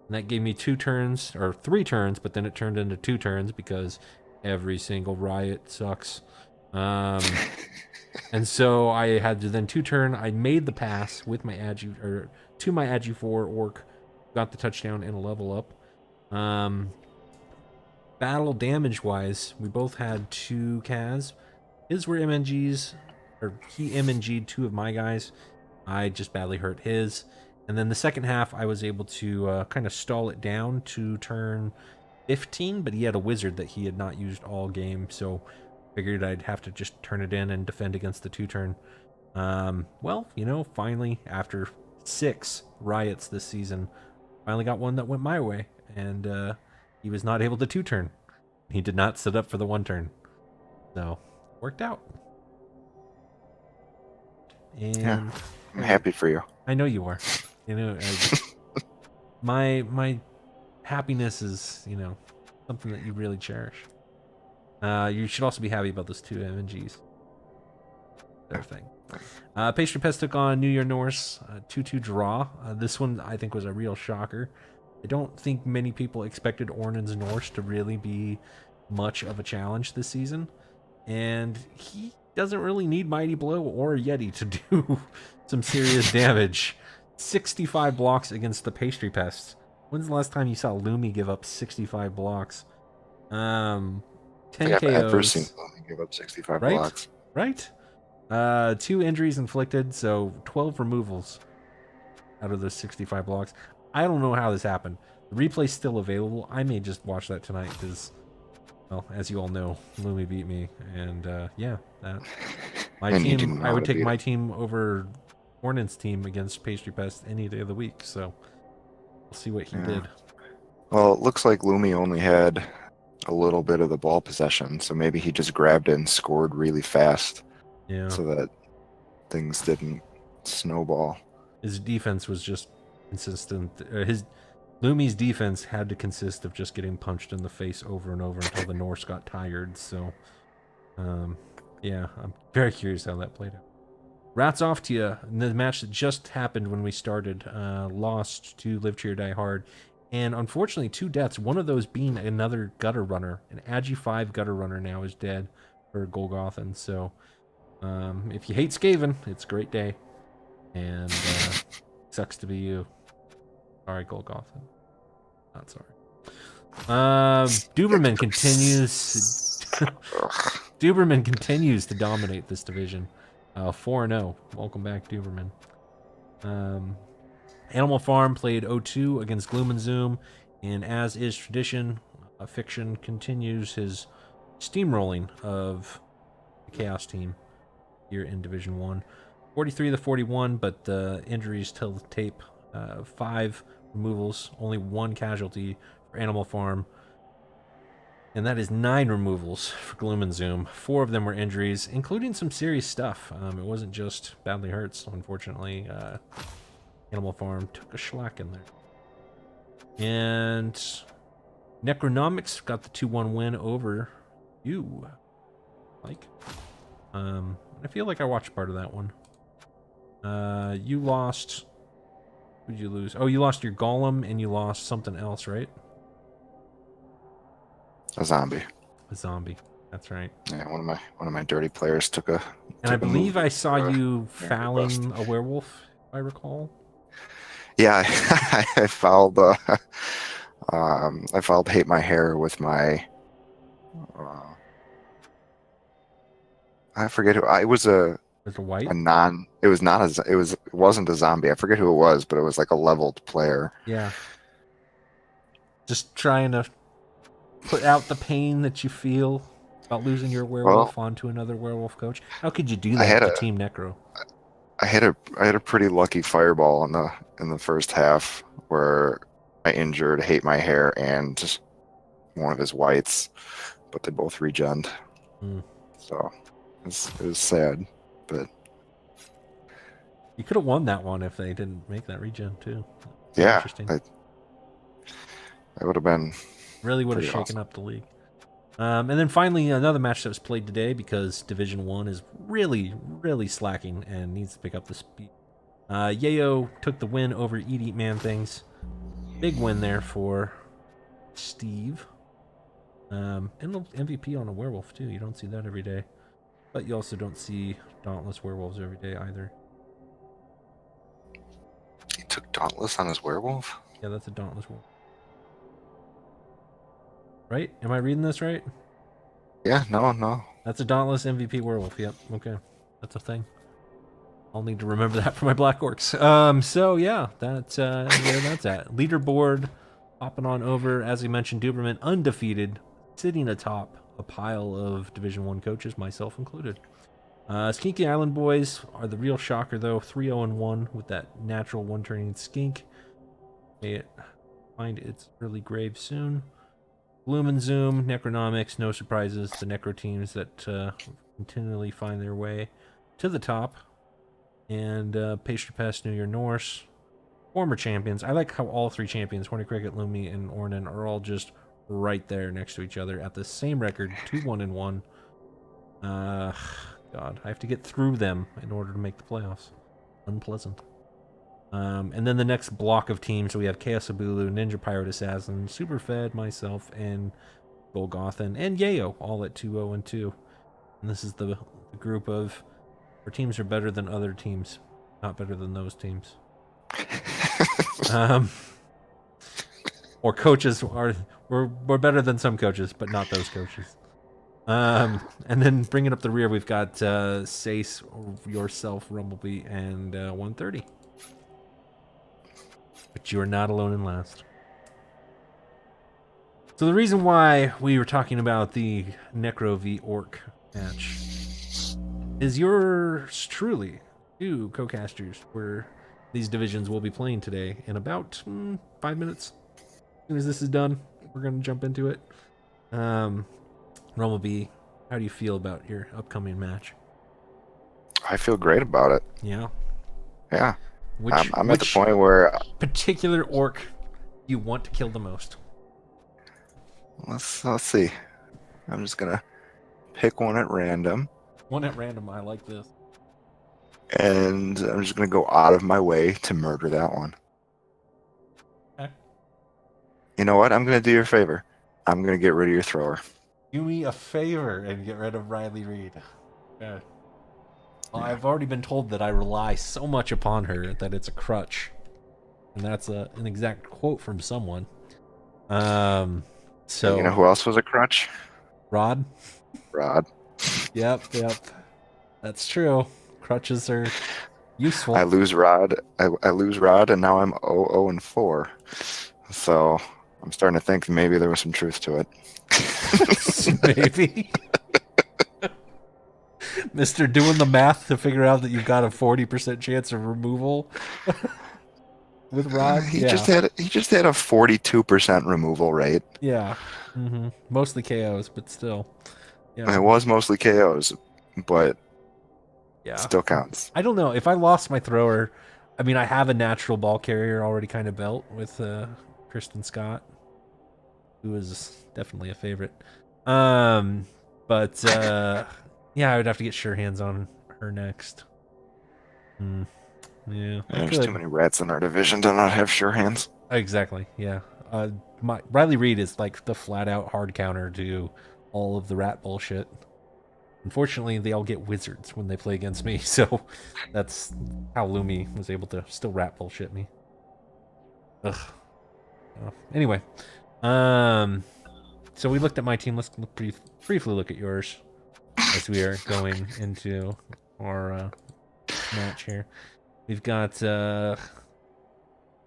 S1: and that gave me 2 turns or 3 turns, but then it turned into 2 turns because every single riot sucks. And so I had to then 2-turn. I made the pass with my to my Agi 4 orc, got the touchdown and a level up. Battle damage wise, we both had 2 Kaz. His were MNGs, or he MNG'd 2 of my guys. I just badly hurt his. And then the second half, I was able to kind of stall it down to turn 15, but he had a wizard that he had not used all game, so figured I'd have to just turn it in and defend against the 2-turn. Well, finally, after 6 riots this season, finally got one that went my way, and he was not able to 2-turn. He did not set up for the 1-turn. So, worked out. And
S2: yeah, I'm happy for you.
S1: I know you are. My happiness is, something that you really cherish. You should also be happy about those 2 MNGs. Their thing. Pastry Pest took on New Year Norse, 2-2 draw. This one I think was a real shocker. I don't think many people expected Ornan's Norse to really be much of a challenge this season, and he doesn't really need Mighty Blow or Yeti to do some serious damage. 65 blocks against the Pastry Pests. When's the last time you saw Lumi give up 65 blocks? 10 KOs.
S2: I've never seen Lumi give up 65 blocks.
S1: Right? 2 injuries inflicted, so 12 removals out of those 65 blocks. I don't know how this happened. The replay's still available. I may just watch that tonight because, well, as you all know, Lumi beat me, and my team. I would take my team over Ornan's team against Pastry Pest any day of the week. So we'll see what he did.
S2: Well, it looks like Lumi only had a little bit of the ball possession, so maybe he just grabbed it and scored really fast.
S1: Yeah.
S2: So that things didn't snowball.
S1: His defense was just consistent. Lumi's defense had to consist of just getting punched in the face over and over until the Norse got tired. So, yeah, I'm very curious how that played out. Rats off to you. In the match that just happened when we started, lost to Live Cheer Die Hard, and unfortunately 2 deaths. One of those being another gutter runner. An Agi 5 gutter runner now is dead for Golgothan. So, if you hate Skaven, it's a great day, and sucks to be you. Sorry, Golgothan. Not sorry. Duberman continues. Duberman continues to dominate this division. 4-0. Welcome back, Duberman. Animal Farm played 0-2 against Gloom and Zoom, and as is tradition, Fiction continues his steamrolling of the Chaos team here in Division 1. 43-41, but the injuries tell the tape. 5 removals, only 1 casualty for Animal Farm, and that is 9 removals for Gloom and Zoom. 4 of them were injuries, including some serious stuff. It wasn't just badly hurts, unfortunately. Animal Farm took a shellac in there. And Necronomics got the 2-1 win over you, Mike. I feel like I watched part of that one. You lost... Who did you lose? Oh, you lost your Golem and you lost something else, right?
S2: A zombie.
S1: A zombie. That's right.
S2: Yeah, one of my dirty players took a.
S1: And I believe I saw you fouling a werewolf, if I recall.
S2: Yeah, I fouled. I fouled Hate My Hair with my. I forget who. I was a.
S1: Was it white?
S2: It was not a. It wasn't a zombie. I forget who it was, but it was like a leveled player.
S1: Yeah. Just trying to put out the pain that you feel about losing your werewolf onto another werewolf coach. How could you do that to Team Necro?
S2: I had a pretty lucky fireball in the first half where I injured Hate My Hair and one of his whites, but they both regened. So it was sad, but
S1: You could have won that one if they didn't make that regen too.
S2: Yeah,
S1: Interesting.
S2: that would have been
S1: really would have shaken
S2: awesome.
S1: up the league. And then finally, another match that was played today because Division 1 is really, really slacking and needs to pick up the speed. Yayo took the win over Eat Eat Man Things. Big win there for Steve. And the MVP on a werewolf, too. You don't see that every day. But you also don't see Dauntless werewolves every day either.
S2: He took Dauntless on his werewolf?
S1: Yeah, that's a Dauntless werewolf. Right? Am I reading this right?
S2: Yeah, no.
S1: That's a Dauntless MVP werewolf. Yep, okay. That's a thing. I'll need to remember that for my Black Orcs. So yeah, that's where that's at. Leaderboard, hopping on over. As we mentioned, Duberman undefeated, sitting atop a pile of Division 1 coaches, myself included. Skinky Island Boys are the real shocker, though. 3-0-1 with that natural one-turning skink. May it find its early grave soon. Bloom and Zoom, Necronomics, no surprises. The Necro teams that continually find their way to the top. And Pastry Pest, New Year Norse, former champions. I like how all three champions, Horny Cricket, Lumi, and Ornan, are all just right there next to each other at the same record, 2-1-1. God, I have to get through them in order to make the playoffs. Unpleasant. And then the next block of teams, we have Chaos Abulu, Ninja Pirate Assassin, Superfed, myself, and Golgothan, and Yayo, all at 2-0-2. And this is the group of our teams are better than other teams, not better than those teams. Or coaches are we're better than some coaches, but not those coaches. And then bringing up the rear, we've got Sace, yourself, Rumblebee, and 130. But you are not alone in last. So the reason why we were talking about the Necro v Orc match is yours truly, two co-casters, where these divisions will be playing today in about 5 minutes. As soon as this is done, we're going to jump into it. Rumblebee, how do you feel about your upcoming match?
S2: I feel great about it.
S1: Yeah.
S2: Yeah. I'm at the point where
S1: particular orc you want to kill the most.
S2: Let's see. I'm just gonna pick one at random.
S1: One at random. I like this.
S2: And I'm just gonna go out of my way to murder that one.
S1: Okay.
S2: You know what? I'm gonna do you a favor. I'm gonna get rid of your thrower.
S1: Do me a favor and get rid of Riley Reed. Okay. Well, I've already been told that I rely so much upon her that it's a crutch. And that's an exact quote from someone. So
S2: you know who else was a crutch?
S1: Rod.
S2: Yep.
S1: That's true. Crutches are useful.
S2: I lose Rod. I lose Rod, and now I'm 0-4. So I'm starting to think maybe there was some truth to it.
S1: Maybe. Mr. Doing the math to figure out that you've got a 40% chance of removal with Rod.
S2: He just had a 42% removal rate.
S1: Yeah. Mm-hmm. Mostly KOs, but still. Yeah.
S2: It was mostly KOs, but
S1: yeah,
S2: still counts.
S1: I don't know. If I lost my thrower, I mean, I have a natural ball carrier already kind of built with Kristen Scott, who is definitely a favorite. But yeah, I would have to get sure hands on her next. Yeah,
S2: there's too many rats in our division to not have sure hands.
S1: Exactly. Yeah. Riley Reed is like the flat out hard counter to all of the rat bullshit. Unfortunately, they all get wizards when they play against me, so that's how Lumi was able to still rat bullshit me. Ugh. Anyway, so we looked at my team. Let's briefly look at yours as we are going into our match here. We've got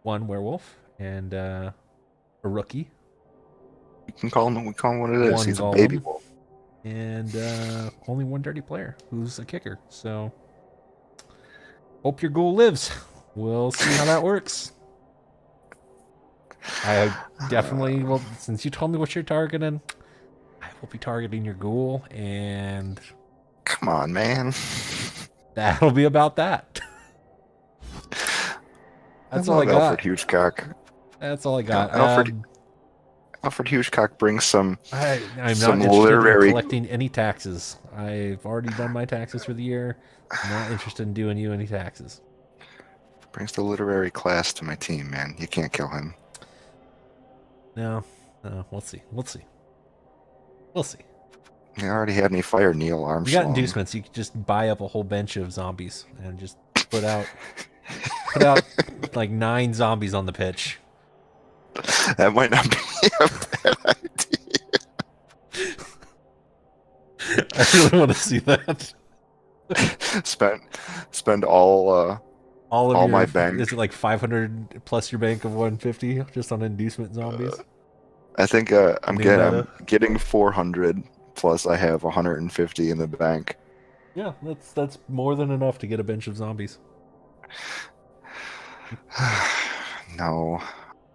S1: one werewolf and a rookie.
S2: We call him what it is. He's
S1: golem,
S2: a baby wolf.
S1: And only one dirty player who's a kicker. So hope your ghoul lives. We'll see how that works. I definitely will. Since you told me what you're targeting, I will be targeting your ghoul, and
S2: come on, man.
S1: That'll be about that. That's all I
S2: love Alfred
S1: got.
S2: Hitchcock.
S1: That's all I got.
S2: Alfred Hitchcock brings some
S1: I'm not interested in
S2: literary
S1: collecting any taxes. I've already done my taxes for the year. Not interested in doing you any taxes.
S2: brings the literary class to my team, man. You can't kill him.
S1: No, we'll see. We'll see. We'll see.
S2: He already had me fire Neil Armstrong.
S1: We got inducements. You could just buy up a whole bench of zombies and just put out like 9 zombies on the pitch.
S2: That might not be a bad idea.
S1: I really want to see that.
S2: Spend all my bank.
S1: Is it like 500 plus your bank of 150 just on inducement zombies?
S2: I think I'm getting 400 plus I have 150 in the bank.
S1: Yeah, that's more than enough to get a bench of zombies.
S2: No,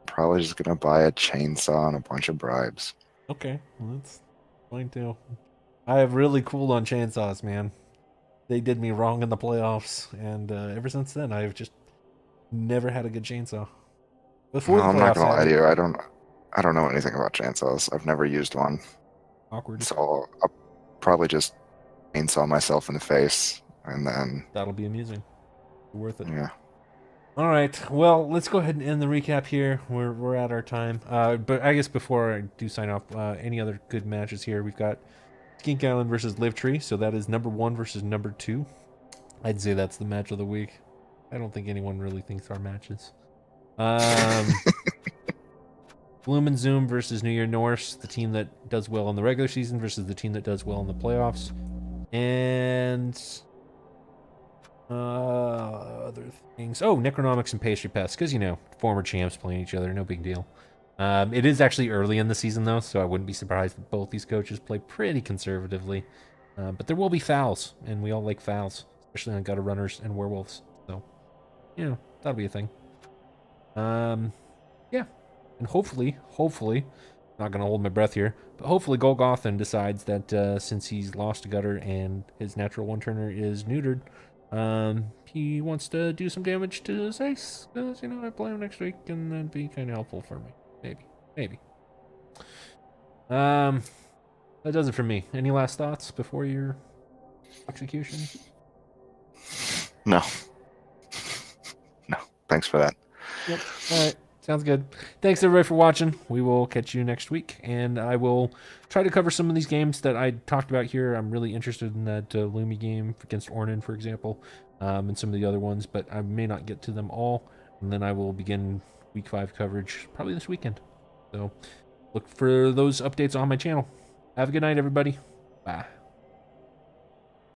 S2: probably just gonna buy a chainsaw and a bunch of bribes.
S1: Okay, well, that's fine too. I have really cooled on chainsaws, man. They did me wrong in the playoffs, and ever since then, I've just never had a good chainsaw. Before the
S2: I'm not gonna
S1: playoffs,
S2: lie to you. I don't know anything about chainsaws. I've never used one.
S1: awkward.
S2: So I'll probably just chainsaw myself in the face, and then
S1: That'll be amusing. Worth it.
S2: yeah.
S1: All right. Well, let's go ahead and end the recap here. We're at our time. But I guess before I do sign off, any other good matches here? We've got Skink Island versus Live Tree. So that is number 1 versus number 2. I'd say that's the match of the week. I don't think anyone really thinks our matches. Bloom and Zoom versus New Year Norse, the team that does well in the regular season versus the team that does well in the playoffs. And other things. Oh, Necronomics and Pastry Pest, because, you know, former champs playing each other, no big deal. It is actually early in the season, though, so I wouldn't be surprised if both these coaches play pretty conservatively. But there will be fouls, and we all like fouls, especially on gutter runners and werewolves. So, you know, that'll be a thing. Yeah. And hopefully, not going to hold my breath here, but hopefully Golgothan decides that since he's lost a gutter and his natural one-turner is neutered, he wants to do some damage to his ace, because, you know, I play him next week, and that'd be kind of helpful for me. Maybe. That does it for me. Any last thoughts before your execution?
S2: No. Thanks for that.
S1: Yep. All right. Sounds good. Thanks, everybody, for watching. We will catch you next week, and I will try to cover some of these games that I talked about here. I'm really interested in that Lumi game against Ornan, for example, and some of the other ones, but I may not get to them all, and then I will begin Week 5 coverage probably this weekend. So look for those updates on my channel. Have a good night, everybody. Bye.